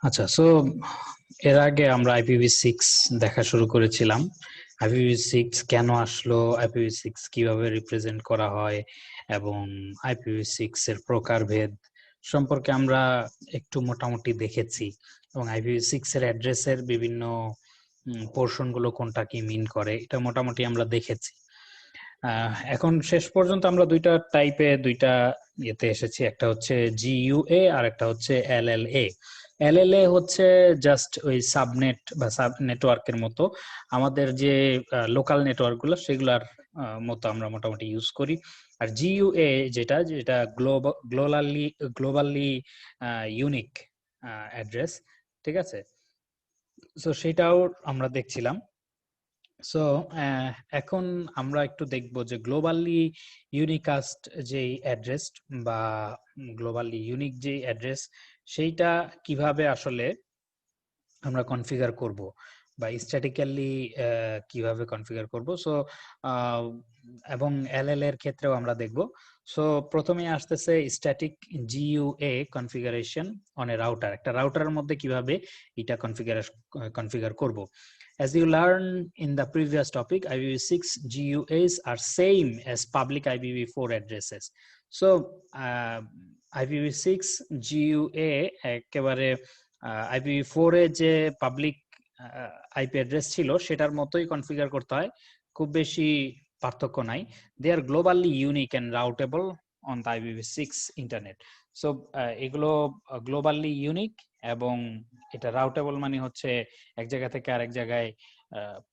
আচ্ছা, সো এর আগে আমরা IPv6 দেখা শুরু করেছিলাম। IPv6 কেন আসলো, IPv6 কিভাবে রিপ্রেজেন্ট করা হয় এবং IPv6 এর প্রকারভেদ সম্পর্কে আমরা একটু মোটামুটি দেখেছি, এবং IPv6 এর অ্যাড্রেসের বিভিন্ন পোর্শন গুলো কোনটা কি মিন করে এটা মোটামুটি আমরা দেখেছি। এখন শেষ পর্যন্ত আমরা দুইটা ইয়েতে এসেছি, একটা হচ্ছে GUA আর একটা হচ্ছে LLA। LLA হচ্ছে জাস্ট ওই সাবনেট বা সাব নেটওয়ার্কের মতো, আমাদের যে লোকাল নেটওয়ার্ক গুলো সেগুলার মতো আমরা মোটামুটি ইউজ করি। আর GUA যেটা যেটা গ্লোবালি ইউনিক অ্যাড্রেস, ঠিক আছে। সো সেটাও আমরা দেখছিলাম। সো এখন আমরা একটু দেখব যে গ্লোবালি ইউনিকাস্ট যেই অ্যাড্রেস বা গ্লোবালি ইউনিক যেই অ্যাড্রেস, সেইটা কিভাবে আসলে আমরা কনফিগার করব বা স্ট্যাটিক্যালি কিভাবে কনফিগার করব। সো এবং এলএল এর ক্ষেত্রেও আমরা দেখব। সো প্রথমে আসতেছে static GUA configuration on a router. একটা রাউটারের মধ্যে কিভাবে এটা কনফিগার করব। As you learned in the previous topic, IPv6 GUAs are same as public IPv4 addresses. So IPv6 GUA একেবারে IPv4 এ যে পাবলিক আইপি অ্যাড্রেস ছিল সেটার মতোই কনফিগার করতে হয়, খুব বেশি পার্থক্য নাই। They are globally unique and routable on the IPv6 internet. So এগুলো গ্লোবালি ইউনিক এবং এটা রাউটেবল মানে হচ্ছে এক জায়গা থেকে আরেক জায়গায়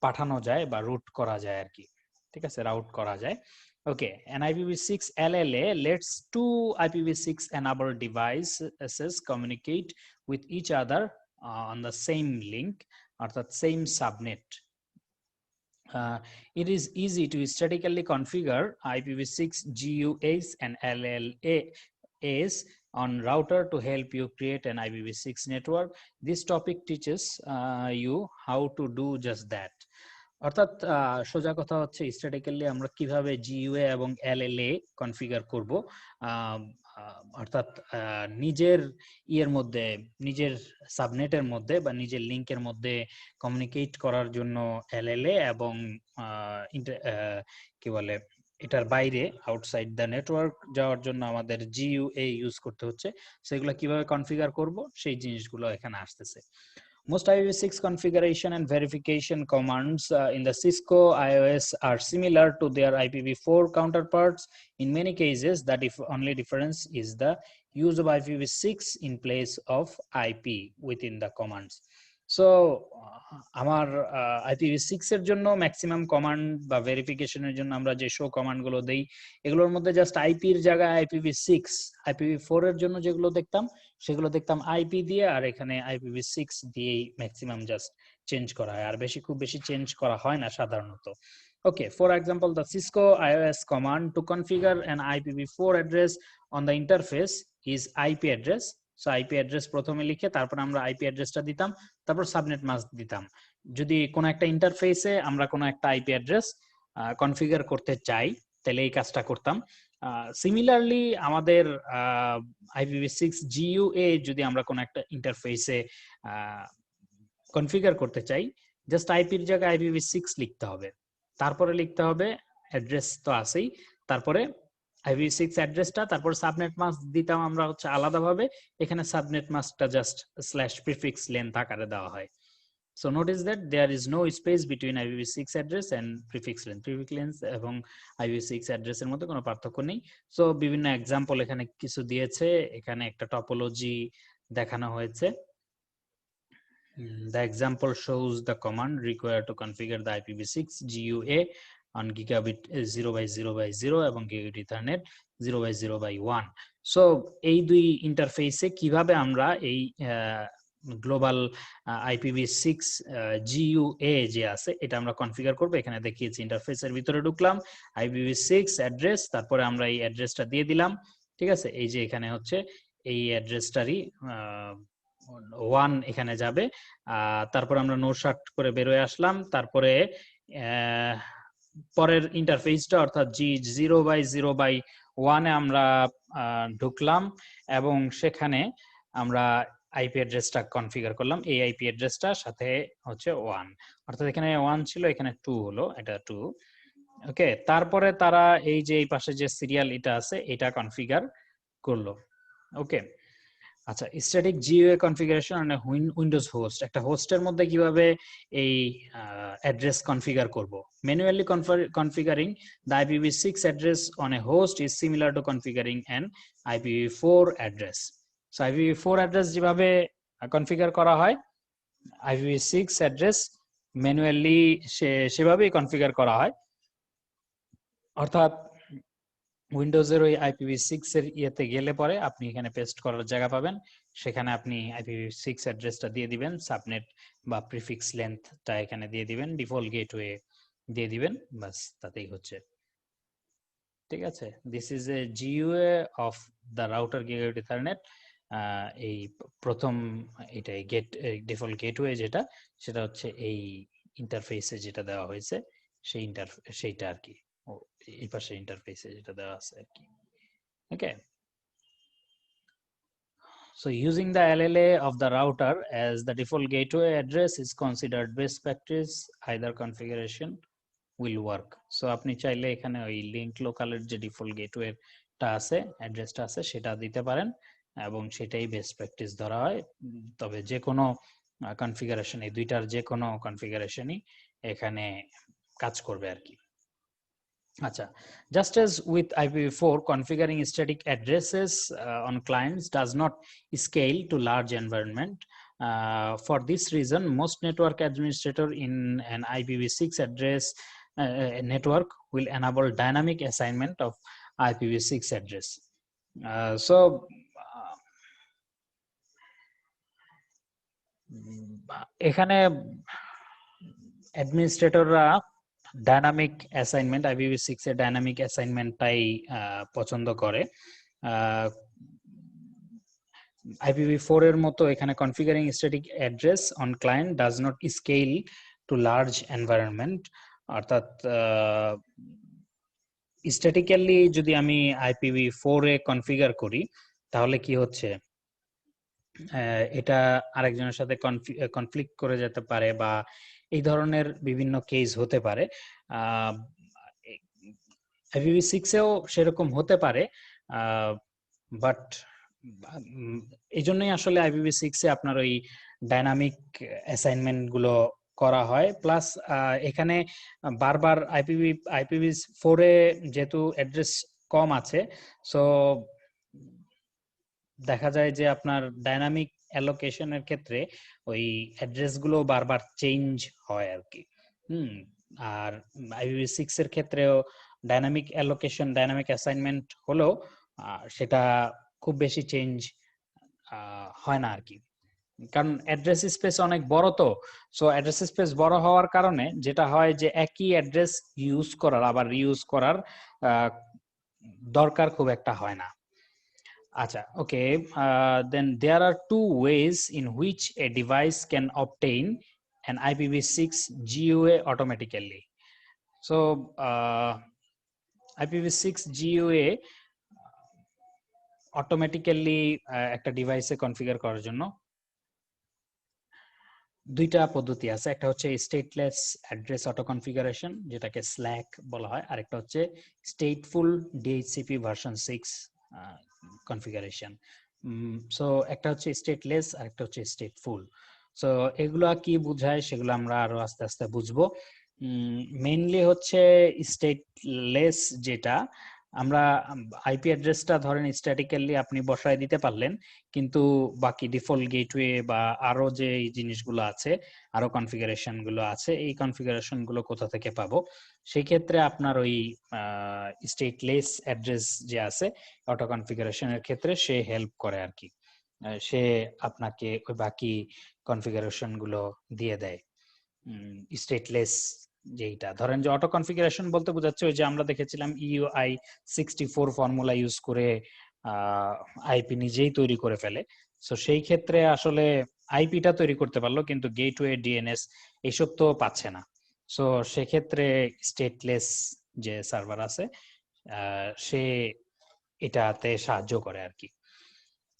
পাঠানো যায় বা রুট করা যায় আর কি, ঠিক আছে, রাউট করা যায়। ওকে, an IPv6 LLA lets two IPv6 enabled devices communicate with each other on the same link অর্থাৎ same subnet. It is easy to statically configure IPv6 GUAs and LLAs on router to help you create an IPv6 network. This topic teaches you how to do just that. অর্থাৎ সোজা কথা হচ্ছে statically আমরা কিভাবে জিইউএ এবং এলএলএ configure করব। অর্থাৎ নিজের ইয়ের মধ্যে, নিজের সাবনেটের মধ্যে বা নিজের লিংকের মধ্যে কমিউনিকেট করার জন্য এলএলএ এবং কি বলে এটার বাইরে আউটসাইড দ্য নেটওয়ার্ক যাওয়ার জন্য আমাদের জিইউএ ইউজ করতে হচ্ছে। সেগুলো কিভাবে কনফিগার করব সেই জিনিসগুলো এখানে আসতেছে। Most IPv6 configuration and verification commands in the Cisco IOS are similar to their IPv4 counterparts. In many cases, the only difference is the use of IPv6 in place of IP within the commands. So আমার IPv6 এর জন্য maximum command বা ভেরিফিকেশনের জন্য আমরা যে show কমান্ডগুলো দেই, এগুলোর মধ্যে জাস্ট আইপির জায়গায় IPv6, IPv4 এর জন্য যেগুলো দেখতাম সেগুলো দেখতাম আইপি দিয়ে, আর এখানে IPv6 দিয়েই ম্যাক্সিমাম জাস্ট চেঞ্জ করা হয়, আর খুব বেশি চেঞ্জ করা হয় না সাধারণত। Okay, for example, the Cisco IOS command to configure an IPv4 address on the interface is IP address. So IP address প্রথমে লিখে তারপর আমরা IP অ্যাড্রেসটা দিতাম, তারপর সাবনেট মাস্ক দিতাম। যদি কোনো একটা ইন্টারফেসে আমরা কোনো একটা IP অ্যাড্রেস কনফিগার করতে চাই তাহলে এই কাজটা করতাম। সিমিলারলি আমাদের IPv6 GUA যদি আমরা কোনো একটা ইন্টারফেসে কনফিগার করতে চাই, জাস্ট আইপির জায়গায় IPv6 লিখতে হবে, তারপরে লিখতে হবে অ্যাড্রেস তো আছেই, তারপরে IPv6 অ্যাড্রেসটা, তারপর সাবনেট মাস্ক দিতাম আমরা হচ্ছে আলাদাভাবে, এখানে সাবনেট মাস্কটা জাস্ট স্ল্যাশ প্রিফিক্স লেন্থ আকারে দেওয়া হয়। So notice that there is no space between IPv6 address and prefix length. Prefix length এবং IPv6 address এর মধ্যে কোনো পার্থক্য নেই। সো বিভিন্ন এক্সাম্পল এখানে কিছু দিয়েছে, এখানে একটা টপোলজি দেখানো হয়েছে। The example shows the command required to configure the IPv6 GUA on gigabit 0/0/0 এবং gigabit Ethernet 0/0/1. সো এই দুই ইন্টারফেসে কিভাবে আমরা এই গ্লোবাল IPv6 GUA যে আছে এটা আমরা কনফিগার করব, এখানে দেখিয়েছি। ইন্টারফেসের ভিতরে ঢুকলাম, IPv6 অ্যাড্রেস, তারপরে আমরা এই অ্যাড্রেসটা দিয়ে দিলাম, ঠিক আছে। এই যে এখানে হচ্ছে এই অ্যাড্রেসটারই 1 এখানে যাবে, তারপর আমরা নো শাট করে বেরোয় আসলাম, তারপরে পরের ইন্টারফেসটা অর্থাৎ G0/0/1 এ আমরা ঢুকলাম এবং সেখানে আমরা আইপি অ্যাড্রেসটা কনফিগার করলাম, এই আইপি অ্যাড্রেসটা সাথে হচ্ছে 1, অর্থাৎ এখানে 1 ছিল, এখানে 2 হলো, এটা 2। ওকে, তারপরে তারা এই যে এই পাশে যে সিরিয়াল এটা আছে এটা কনফিগার করলো। ওকে, আচ্ছা, static GUI configuration on Windows host, একটা হোস্টের মধ্যে কিভাবে এই অ্যাড্রেস কনফিগার করব। Manually কনফিগারিং the IPv6 address on a host is similar to কনফিগারিং an IPv4 address. So IPv4 address যেভাবে কনফিগার করা হয়, IPv6 অ্যাড্রেস ম্যানুয়ালি সেভাবেই কনফিগার করা হয়। অর্থাৎ উইন্ডোজের ওই IPv6 এর ইয়েতে গেলে পরে আপনি এখানে পেস্ট করার জায়গা পাবেন, সেখানে আপনি IPv6 অ্যাড্রেসটা দিয়ে দিবেন, সাবনেট বা প্রিফিক্স লেন্থটা এখানে দিয়ে দিবেন, ডিফল্ট গেটওয়ে দিয়ে দিবেন, বাস তাতেই হচ্ছে। ঠিক আছে, this is a GUI of the router gigabit ethernet. এই প্রথম এটাই গেট ডিফল্ট গেটওয়ে যেটা, সেটা হচ্ছে এই ইন্টারফেসে যেটা দেওয়া হয়েছে সেই সেইটা আর কি, এই পাশে ইন্টারফেসে যেটা দেওয়া আছে আর কি। Okay, so using the LLA of the router as the default gateway address is considered best practice. Either configuration will work. So আপনি চাইলে এখানে ওই লিংক লোকালের যে ডিফল্ট গেটওয়েটা আছে, অ্যাড্রেসটা আছে, সেটা দিতে পারেন এবং সেটাই বেস্ট প্র্যাকটিস ধরা হয়। তবে যে কোনো কনফিগারেশন, এই দুইটার যে কোনো কনফিগারেশনই এখানে কাজ করবে আর কি। Acha. Just as with IPv4, configuring static addresses on clients does not scale to large environment. For this reason, most network administrator in an IPv6 address network will enable dynamic assignment of IPv6 address. এখানে অ্যাডমিনিস্ট্রেটররা dynamic assignment, IPv6 এর dynamic অ্যাসাইনমেন্টটাই পছন্দ করে। IPv4 এর মতো এখানে configuring static address on client does not scale to large environment, অর্থাৎ statically যদি আমি IPv4 এ কনফিগার করি তাহলে কি হচ্ছে, এটা আরেকজনের সাথে কনফ্লিক্ট করে যেতে পারে বা এই ধরনের বিভিন্ন কেস হতে পারে। IPv6 এও সেরকম হতে পারে, বাট এই জন্যই আসলে IPv6 এ আপনার ওই ডাইনামিক অ্যাসাইনমেন্ট গুলো করা হয়। প্লাস এখানে বারবার IPv4 এ যেহেতু অ্যাড্রেস কম আছে, সো দেখা যায় যে আপনার ডাইনামিক অ্যালোকেশনের ক্ষেত্রে ওই অ্যাড্রেস গুলো বারবার চেঞ্জ হয় আর কি। আর IPv6 এর ক্ষেত্রেও ডাইনামিক অ্যালোকেশন, ডাইনামিক অ্যাসাইনমেন্ট হলেও সেটা খুব বেশি চেঞ্জ হয় না আর কি, কারণ অ্যাড্রেস স্পেস অনেক বড়। তো সো অ্যাড্রেস স্পেস বড় হওয়ার কারণে যেটা হয় যে একই অ্যাড্রেস ইউজ করার আবার রিইউজ করার দরকার খুব একটা হয় না। আচ্ছা, ওকে, then there are two ways in which a device can obtain an IPv6 GUA automatically. So IPv6 GUA automatically একটা ডিভাইসে কনফিগার করার জন্য দুইটা পদ্ধতি আছে। একটা হচ্ছে স্টেটলেস অ্যাড্রেস অটো কনফিগারেশন, যেটাকে স্ল্যাক বলা হয়, আর একটা হচ্ছে stateful DHCP version 6 configuration. So একটা হচ্ছে স্টেটলেস আর একটা হচ্ছে স্টেটফুল। সো এগুলা কি বোঝায় সেগুলো আমরা আরো আস্তে আস্তে বুঝবো। মেইনলি হচ্ছে স্টেটলেস, যেটা আমরা আইপি অ্যাড্রেসটা ধরেন স্ট্যাটিক্যালি আপনি বসায় দিতে পারলেন, কিন্তু বাকি ডিফল্ট গেটওয়ে বা আরো যে জিনিসগুলো আছে, আরো কনফিগারেশন গুলো আছে, এই কনফিগারেশন গুলো কোথা থেকে পাবো? সেই ক্ষেত্রে আপনার ওই স্টেটলেস অ্যাড্রেস যে আছে অটো কনফিগারেশনের ক্ষেত্রে সে হেল্প করে আর কি, সে আপনাকে ওই বাকি কনফিগারেশন গুলো দিয়ে দেয়। স্টেটলেস যেটা ধরেন যে অটো কনফিগারেশন বলতে বোঝাচ্ছে ওই যে আমরা দেখেছিলাম EUI64 ফর্মুলা ইউজ করে আইপি নিজেই তৈরি করে ফেলে। সো সেই ক্ষেত্রে আসলে আইপিটা তৈরি করতে পারলো কিন্তু গেটওয়ে, ডিএনএস এইসব তো পাচ্ছে না। সো সেক্ষেত্রে স্টেটলেস যে সার্ভার আছে সে এটাতে সাহায্য করে আর কি।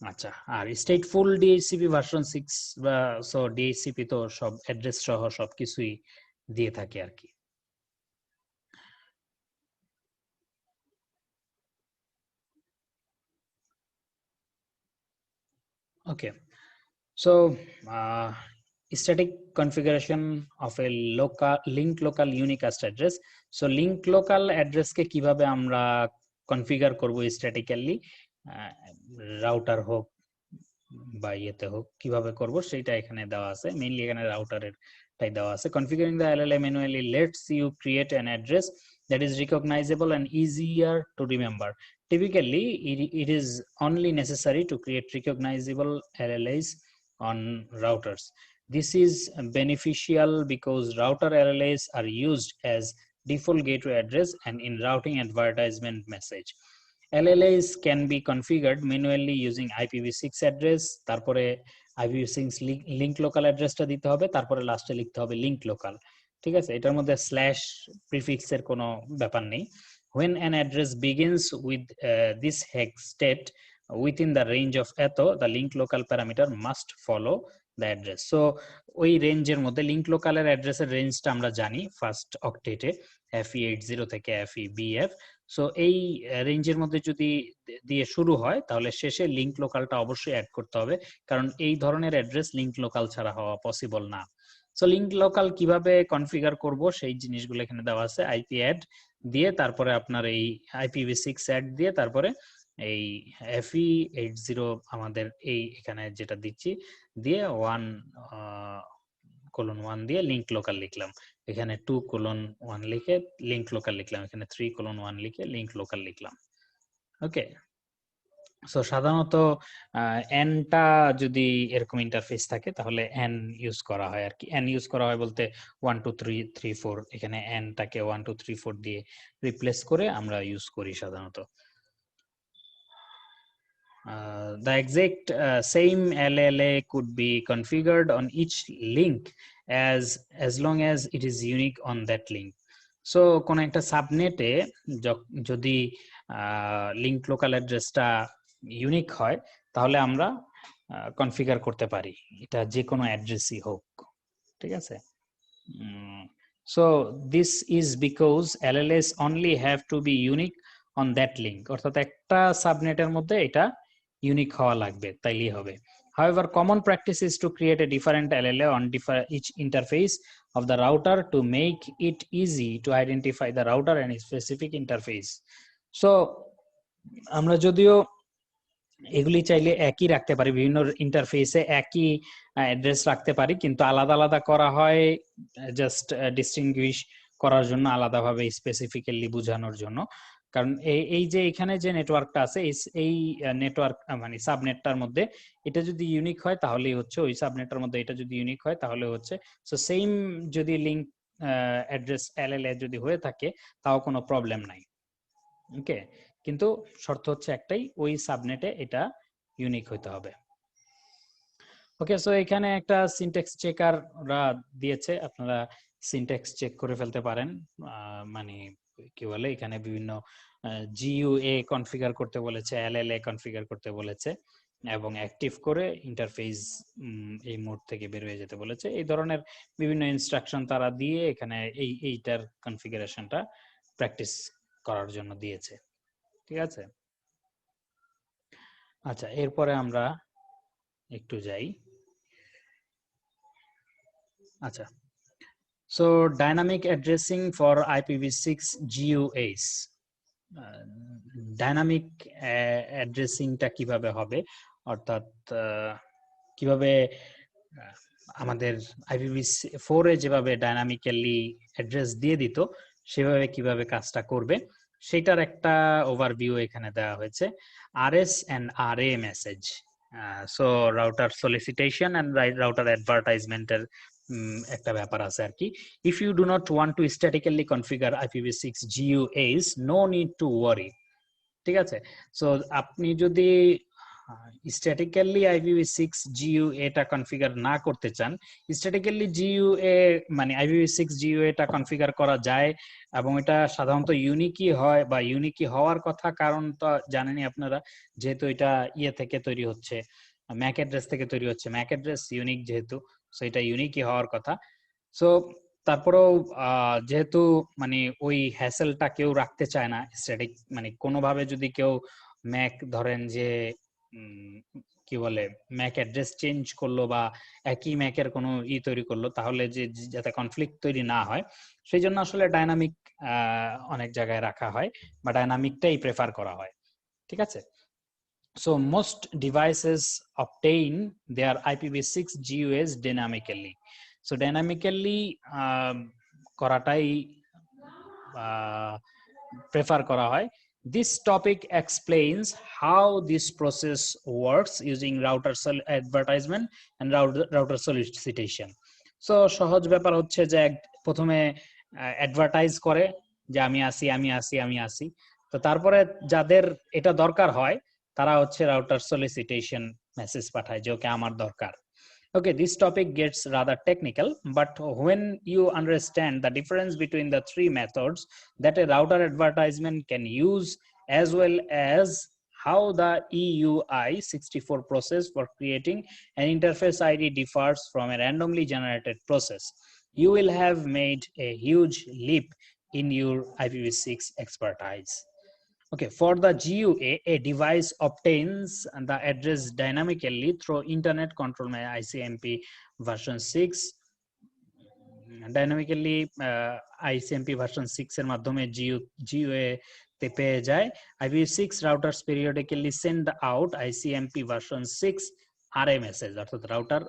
আচ্ছা, আর স্টেটফুল ডিএইচসিপি ভার্সন 6 বা সো ডিএইচসিপি তো সব অ্যাড্রেস সহ সবকিছুই দিয়ে থাকে আর কি। ওকে, so static configuration of a local link local unicast address. So link local address কে কিভাবে আমরা কনফিগার করব স্ট্যাটিক্যালি, রাউটার হোক বা ইয়েতে হোক কিভাবে করব সেটা এখানে দেওয়া আছে। মেইনলি এখানে রাউটারের টাই দেওয়া আছে। কনফিগারিং the LLA manually lets you create an address that is recognizable and easier to remember. Typically, it is only necessary to create recognizable LLAs on routers. This is beneficial because router LLAs are used as default gateway address and in routing advertisement message. LLAs can be configured manually using IPv6 address, তারপরে IPv6 link local অ্যাড্রেসটা দিতে হবে, তারপরে লাস্টে লিখতে হবে link local। ঠিক আছে, এটার মধ্যে স্ল্যাশ প্রিফিক্সের কোনো ব্যাপার নেই। When an address begins with this hex state within the range of eto, the link local parameter must follow the address. So ওই রেঞ্জের মধ্যে লিঙ্ক লোকালের অ্যাড্রেসের রেঞ্জটা আমরা জানি ফার্স্ট অক্টেটে FE80 থেকে FEBF। সো এই রেঞ্জের মধ্যে যদি দিয়ে শুরু হয় তাহলে শেষে লিঙ্ক লোকালটা অবশ্যই অ্যাড করতে হবে, কারণ এই ধরনের অ্যাড্রেস লিঙ্ক লোকাল ছাড়া হওয়া পসিবল না। সো লিঙ্ক লোকাল কিভাবে কনফিগার করব সেই জিনিসগুলো এখানে দেওয়া আছে। আইপি অ্যাড দিয়ে তারপরে আপনার এই IPv6 অ্যাড দিয়ে তারপরে এই FE80 আমাদের এই এখানে যেটা দিচ্ছি দিয়ে 1:1 দিয়ে লিঙ্ক লোকাল লিখলাম, এখানে 2:1 লিখে লিঙ্ক লোকাল লিখলাম, এখানে 3:1 লিখে লিঙ্ক লোকাল লিখলাম। ওকে, সো সাধারণত এনটা যদি এরকম ইন্টারফেস থাকে তাহলে এন ইউজ করা হয় আর কি। এন ইউজ করা হয় বলতে 1 2 3 3 4, এখানে এনটাকে 1 2 3 4 দিয়ে রিপ্লেস করে আমরা ইউজ করি সাধারণত। The exact same LLA could be configured on each link as long as it is unique on that link. So কোন একটা সাবনেটে যদি লিঙ্ক লোকাল অ্যাড্রেসটা ইউনিক হয় তাহলে আমরা কনফিগার করতে পারি, এটা যে কোনো অ্যাড্রেসই হোক। ঠিক আছে, so this is because LLAs only have to be unique on that link, অর্থাৎ একটা সাবনেটের মধ্যে এটা ইউনিক হওয়া লাগবে তাইলেই হবে। However, common practice is to create a different LLA on each interface of the router to make it easy to identify the router and its specific interface. So আমরা যদিও এগুলি চাইলে একই রাখতে পারি, বিভিন্ন ইন্টারফেসে একই অ্যাড্রেস রাখতে পারি, কিন্তু আলাদা আলাদা করা হয় জাস্ট ডিস্টিংগুইশ করার জন্য, আলাদাভাবে স্পেসিফিক্যালি বোঝানোর জন্য। কারণ এই যে এখানে যে নেটওয়ার্কটা আছে এই নেটওয়ার্ক মানে সাবনেটটার মধ্যে এটা যদি ইউনিক হয় তাহলেই হচ্ছে, ওই সাবনেটটার মধ্যে এটা যদি ইউনিক হয় তাহলে হচ্ছে। সো সেম যদি লিঙ্ক অ্যাড্রেস LLA যদি হয়ে থাকে তাও কোনো প্রবলেম নাই। ওকে, কিন্তু শর্ত হচ্ছে একটাই, ওই সাবনেটে এটা ইউনিক হতে হবে। ওকে, সো এখানে একটা সিনট্যাক্স চেকাররা দিয়েছে, আপনারা সিনট্যাক্স চেক করে ফেলতে পারেন। মানে কি বলে, এখানে বিভিন্ন GUA কনফিগার করতে বলেছে, LLA কনফিগার করতে বলেছে এবং অ্যাক্টিভ করে ইন্টারফেস এই মোড থেকে বের হয়ে যেতে বলেছে। এই ধরনের বিভিন্ন ইনস্ট্রাকশন তারা দিয়ে এখানে এইটার কনফিগারেশনটা প্র্যাকটিস করার জন্য দিয়েছে। ঠিক আছে, আচ্ছা এরপরে আমরা একটু যাই। আচ্ছা, so dynamic addressing for IPv6 GUAs। Dynamic অ্যাড্রেসিংটা কিভাবে হবে, অর্থাৎ কিভাবে আমাদের IPv4 এ যেভাবে ডাইনামিক্যালি অ্যাড্রেস দিয়ে দিত সেভাবে কিভাবে কাজটা করবে সেটার একটা ওভারভিউ এখানে দেওয়া হয়েছে। RS and RA message, so router solicitation and router অ্যাডভার্টাইজমেন্টের একটা ব্যাপার আছে আর কি। If you do not want to statically configure IPv6 GUAs, no need to worry. ঠিক আছে, সো আপনি যদি স্ট্যাটিক্যালি IPv6 GUA টা কনফিগার না করতে চান, স্ট্যাটিক্যালি GUA মানে IPv6 GUA টা কনফিগার করা যায় এবং এটা সাধারণত ইউনিকই হয় বা ইউনিকই হওয়ার কথা, কারণ তো জানেনই আপনারা, যেহেতু এটা থেকে তৈরি হচ্ছে, ম্যাক অ্যাড্রেস থেকে তৈরি হচ্ছে, ম্যাক অ্যাড্রেস ইউনিক যেহেতু, সো এটা ইউনিকই হওয়ার কথা। সো তারপরেও যেহেতু মানে ওই হ্যাসেলটা কেউ রাখতে চায় না স্ট্যাটিক, মানে কোনোভাবে যদি কেউ ম্যাক ধরেন যে কি বলে ম্যাক অ্যাড্রেস চেঞ্জ করলো বা একই ম্যাকের কোনো তৈরি করলো, তাহলে যে যাতে কনফ্লিক্ট তৈরি না হয় সেই জন্য আসলে ডাইনামিক অনেক জায়গায় রাখা হয় বা ডাইনামিকটাই প্রেফার করা হয়, ঠিক আছে। So most devices obtain their IPv6 GUAs dynamically. So dynamically করাটাই prefer করা হয়। This topic explains how this process works using router advertisement and router solicitation. So সহজ ব্যাপার হচ্ছে যে প্রথমে অ্যাডভার্টাইজ করে যে আমি আসি, তো তারপরে যাদের এটা দরকার হয় তারা হচ্ছে রাউটার সলিসিটেশন মেসেজ পাঠায় যে ওকে আমার দরকার। Okay, this topic gets rather technical, but when you understand the difference between the three methods that a router advertisement can use, as well as how the EUI64 process for creating an interface ID differs from a randomly generated process, you will have made a huge leap in your IPv6 expertise. Okay, for the GUA, a device obtains the address dynamically through Internet Control ICMP version 6. Dynamically ICMP version 6 এর মাধ্যমে GUA তে পেয়ে যায়। IPv6 routers periodically send out ICMP version 6 RA message, অর্থাৎ router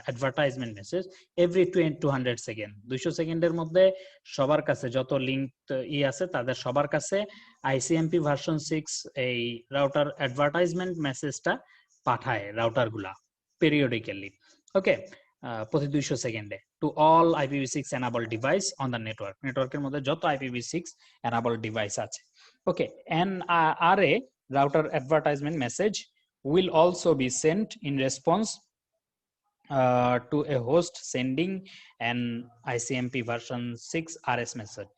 advertisement message every 200 second, 200 সেকেন্ডের মধ্যে সবার কাছে যত লিঙ্ক আছে তাদের সবার কাছে ICMP ভার্সন 6 এই রাউটার অ্যাডভার্টাইজমেন্ট মেসেজটা পাঠায় রাউটারগুলা পেরিয়ডিক্যালি। ওকে, প্রতি 200 সেকেন্ডে to all IPv6 enable device on the network, নেটওয়ার্কের মধ্যে যত IPv6 এনাবল ডিভাইস আছে। ওকে, an RA router advertisement message will also be sent in response to a host sending an ICMP version 6 RS message.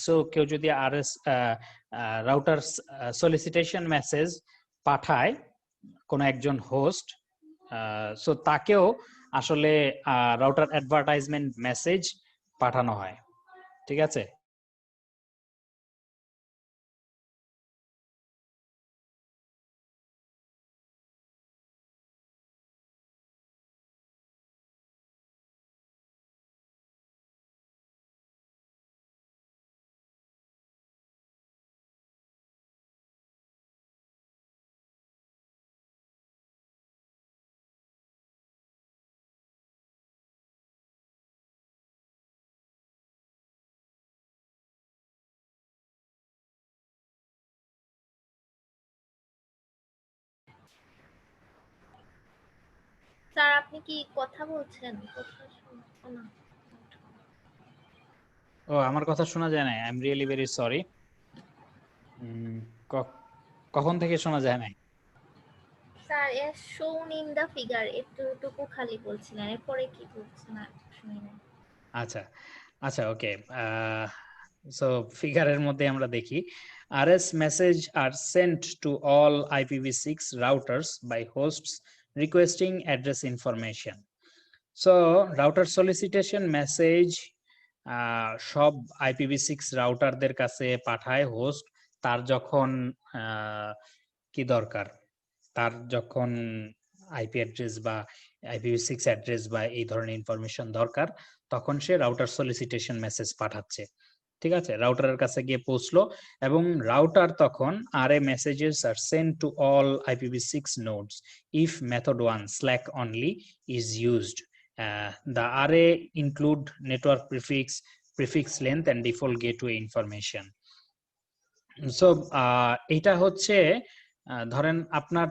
So কেউ যদি RS router solicitation message পাঠায় কোন একজন host, so তাকেও আসলে রাউটার অ্যাডভার্টাইজমেন্ট মেসেজ পাঠানো হয়, ঠিক আছে। স্যার আপনি কি কথা বলছেন? ও আমার কথা শোনা যায় না? I am really very sorry. কখন থেকে শোনা যায় না? Sir as shown in the figure এতটুকু খালি বলছিলেন, এরপরে কি বলছেন না শুনি না। আচ্ছা আচ্ছা, ওকে। সো ফিগারের মধ্যে আমরা দেখি RS message are sent to all IPv6 routers by hosts requesting address information. So router solicitation message সব IPv6 রাউটারদের কাছে পাঠায় হোস্ট, তার যখন কি দরকার, তার যখন আইপি অ্যাড্রেস বা IPv6 অ্যাড্রেস বা এই ধরনের ইনফরমেশন দরকার, তখন সে রাউটার সলিসিটেশন মেসেজ পাঠাচ্ছে, ঠিক আছে। রাউটারের কাছে গিয়ে পৌঁছলো এবং রাউটার তখন RA messages are sent to all IPv6 nodes if method 1 slack only is used. The RA include network prefix length and default gateway information. So এটা হচ্ছে ধরেন আপনার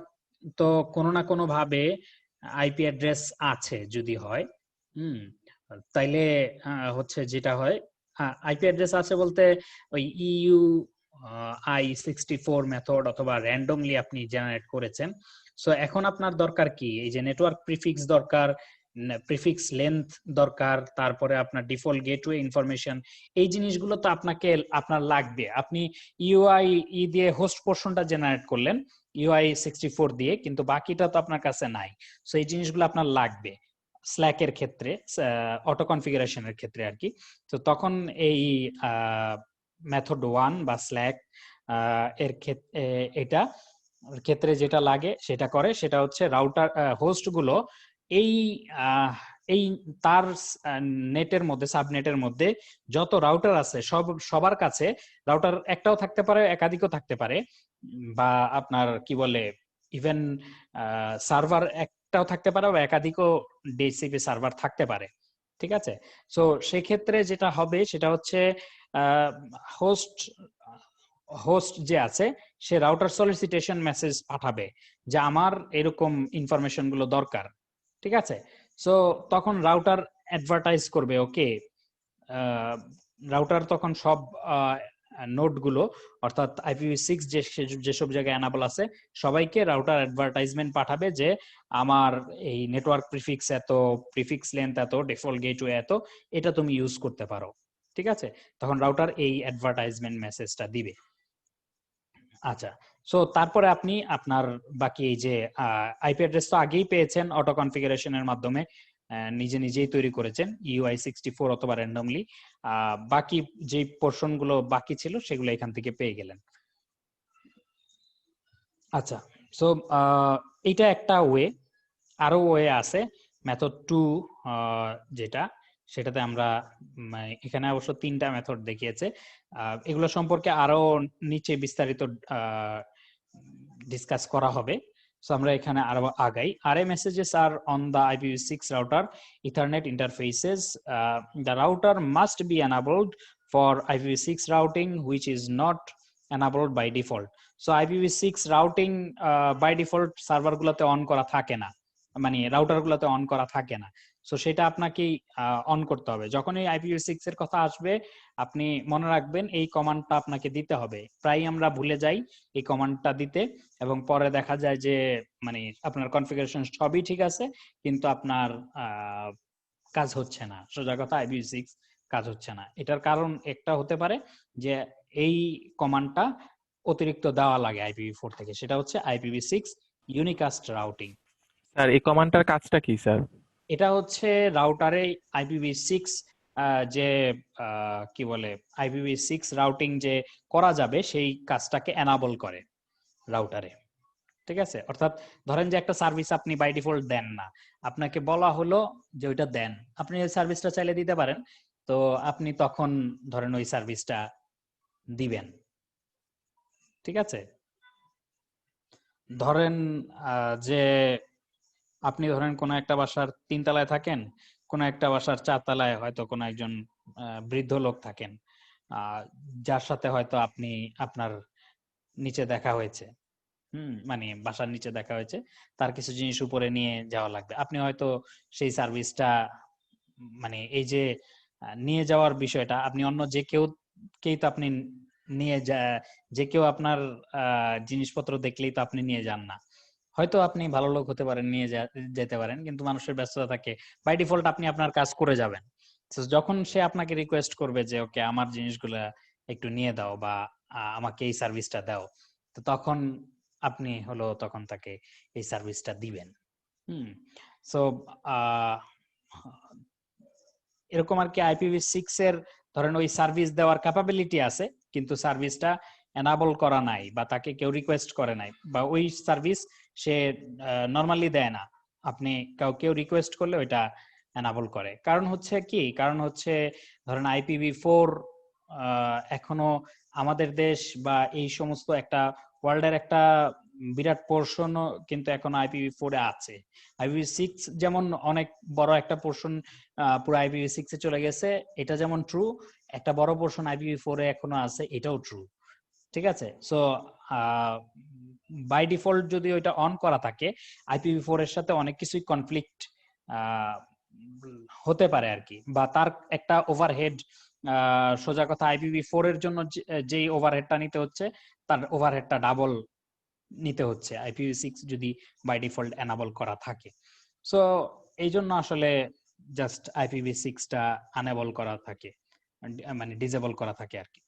তো কোনো না কোনো ভাবে আইপি অ্যাড্রেস আছে, যদি হয় তাইলে হচ্ছে যেটা হয় আইপি অ্যাড্রেস আছে বলতে ওই EUI64 মেথড অথবা র্যান্ডমলি আপনি জেনারেট করেছেন, সো এখন আপনার দরকার কি, এই যে নেটওয়ার্ক প্রিফিক্স দরকার, প্রিফিক্স লেন্থ দরকার, তারপরে আপনার ডিফল্ট গেটওয়ে ইনফরমেশন, এই জিনিসগুলো তো আপনার লাগবে। আপনি ইউআই দিয়ে হোস্ট পোর্শনটা জেনারেট করলেন UI64 দিয়ে, কিন্তু বাকিটা তো আপনার কাছে নাই। সো এই জিনিসগুলো আপনার লাগবে স্ল্যাকের ক্ষেত্রে, অটো কনফিগারেশনের ক্ষেত্রে আর কি। তো তখন এই মেথড 1 বা স্ল্যাক এর ক্ষেত্রে এটা ক্ষেত্রে যেটা লাগে সেটা করে, সেটা হচ্ছে রাউটার হোস্ট গুলো এই এই তার নেটের মধ্যে, সাবনেটের মধ্যে যত রাউটার আছে সবার কাছে, রাউটার একটাও থাকতে পারে, একাধিকও থাকতে পারে, বা আপনার কি বলে ইভেন সার্ভার একটাও থাকতে পারে বা একাধিকও ডিসিপি সার্ভার থাকতে পারে, ঠিক আছে। সো সেক্ষেত্রে যেটা হবে সেটা হচ্ছে হোস্ট হোস্ট যে আছে সে রাউটার সলিসিটেশন মেসেজ পাঠাবে যে আমার এরকম ইনফরমেশন গুলো দরকার, ঠিক আছে। সো তখন রাউটার অ্যাডভার্টাইজ করবে, ওকে, রাউটার তখন সব নোড গুলো অর্থাৎ IPv6 যেসব জায়গায় এনাবল আছে সবাইকে রাউটার অ্যাডভার্টাইজমেন্ট পাঠাবে যে আমার এই নেটওয়ার্ক প্রিফিক্স এত, প্রিফিক্স লেন্থ এত, ডিফল্ট গেটওয়ে এত, এটা তুমি ইউজ করতে পারো, ঠিক আছে। তখন রাউটার এই অ্যাডভার্টাইজমেন্ট মেসেজটা দিবে। আচ্ছা, সো তারপরে আপনি আপনার বাকি এই যে আইপি অ্যাড্রেস তো আগেই পেয়েছেন অটো কনফিগারেশনের মাধ্যমে, নিজেই তৈরি করেছেন UI64 অথবা র্যান্ডমলি। বাকি যে পোর্শন গুলো বাকি ছিল সেগুলো এখান থেকে পেয়ে গেলেন। আচ্ছা, সো এটা একটা ওয়ে। আরো ওয়ে আছে, মেথড 2 যেটা, সেটাতে আমরা এখানে অবশ্য 3টা মেথড দেখিয়েছে। এগুলো সম্পর্কে আরো নিচে বিস্তারিত ডিসকাস করা হবে। সো আমরা এখানে আরো আগাই। RA messages are on the IPv6 router Ethernet interfaces. The router must be enabled for IPv6 routing, which is not enabled by default. So IPv6 routing by default server গুলোতে on করা থাকে না, মানে router গুলোতে on করা থাকে না। So সেটা আপনাকে অন করতে হবে। যখন এই IPv6 এর কথা আসবে আপনি মনে রাখবেন এই কমান্ডটা আপনাকে দিতে হবে। প্রায় আমরা ভুলে যাই এই কমান্ডটা দিতে, এবং পরে দেখা যায় যে মানে আপনার কনফিগারেশন সবই ঠিক আছে কিন্তু আপনার কাজ হচ্ছে না। সোজা কথা IPv6 কাজ হচ্ছে না। এটার কারণ একটা হতে পারে যে এই কমান্ডটা অতিরিক্ত দেওয়া লাগে IPv4 থেকে, সেটা হচ্ছে IPv6 ইউনিকাস্ট রাউটিং। স্যার এই কমান্ডটার কাজটা কি স্যার? এটা হচ্ছে রাউটারে IPv6 যে কি বলে IPv6 রাউটিং যে করা যাবে সেই কাজটাকে এনাবল করে রাউটারে, ঠিক আছে। অর্থাৎ ধরেন যে একটা সার্ভিস আপনি বাই ডিফল্ট দেন না, আপনাকে বলা হলো যে ওইটা দেন, আপনি এই সার্ভিসটা চাইলে দিতে পারেন, তো আপনি তখন ধরেন ওই সার্ভিসটা দিবেন, ঠিক আছে। ধরেন যে আপনি ধরেন কোনো একটা বাসার 3 তলায় থাকেন, কোনো একটা বাসার 4 তলায় হয়তো কোনো একজন বৃদ্ধ লোক থাকেন, যার সাথে হয়তো আপনি আপনার নিচে দেখা হয়েছে, মানে বাসার নিচে দেখা হয়েছে, তার কিছু জিনিস উপরে নিয়ে যাওয়া লাগবে। আপনি হয়তো সেই সার্ভিসটা মানে এই যে নিয়ে যাওয়ার বিষয়টা আপনি অন্য কেই তো আপনি নিয়ে যে কেউ আপনার জিনিসপত্র দেখলেই তো আপনি নিয়ে যান না। হয়তো আপনি ভালো লোক হতে পারেন, নিয়ে যেতে পারেন, কিন্তু মানুষের ব্যস্ততা থাকে, বাই ডিফল্ট আপনি আপনার কাজ করে যাবেন। যখন সে আপনাকে রিকোয়েস্ট করবে যে ওকে আমার জিনিসগুলা একটু নিয়ে দাও বা আমাকে এই সার্ভিসটা দাও, তো তখন আপনি হলো তখন তাকে এই সার্ভিসটা দিবেন। সো এরকম আর কি IPv6 এর ধরেন ওই সার্ভিস দেওয়ার ক্যাপাবিলিটি আছে কিন্তু সার্ভিসটা এনাবল করা নাই বা তাকে কেউ রিকোয়েস্ট করে নাই, বা ওই সার্ভিস সে নরমালি দেয় না, আপনি কেউ রিকোয়েস্ট করলে ওইটা এনাবল করে। কারণ হচ্ছে কি, কারণ হচ্ছে ধরেন IPv4 এখনো আমাদের দেশ বা এই সমস্ত একটা ওয়ার্ল্ডের একটা বিরাট পোর্শনও কিন্তু এখনো IPv4 এ আছে। IPv6 যেমন অনেক বড় একটা পোর্শন পুরো IPv6 এ চলে গেছে, এটা যেমন ট্রু, একটা বড় পোর্শন IPv4 এ এখনো আছে, এটাও ট্রু, ঠিক আছে। সো বাই ডিফল্ট যদি ওইটা অন করা থাকে IPv4 এর সাথে অনেক কিছুই কনফ্লিক্ট হতে পারে আর কি, বা তার একটা ওভারহেড, সোজা কথা IPv4 এর জন্য যেই ওভারহেডটা নিতে হচ্ছে তার ওভারহেডটা ডাবল নিতে হচ্ছে IPv6 যদি বাই ডিফল্ট এনাবল করা থাকে। সো এই জন্য আসলে জাস্ট IPv6 টা আনেবল করা থাকে, মানে ডিসেবল করা থাকে আর কি।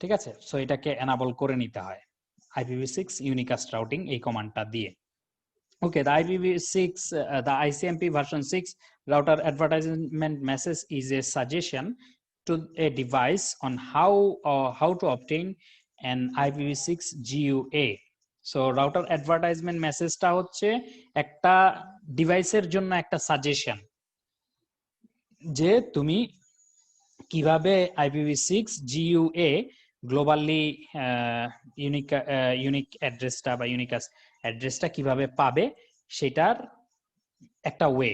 ঠিক আছে, সো এটাকে এনাবল করে নিতে হয় IPv6 unicast routing এই কমান্ডটা দিয়ে। Okay, the IPv6, the ICMP version 6 router advertisement message is a suggestion to a device on how to obtain an IPv6 GUA. So router advertisement মেসেজটা হচ্ছে একটা ডিভাইসের জন্য একটা সাজেশন যে তুমি কিভাবে IPv6 GUA গ্লোবালি ইউনিক অ্যাড্রেসটা বা ইউনিকাস্ট অ্যাড্রেসটা কিভাবে পাবে সেটার একটা ওয়ে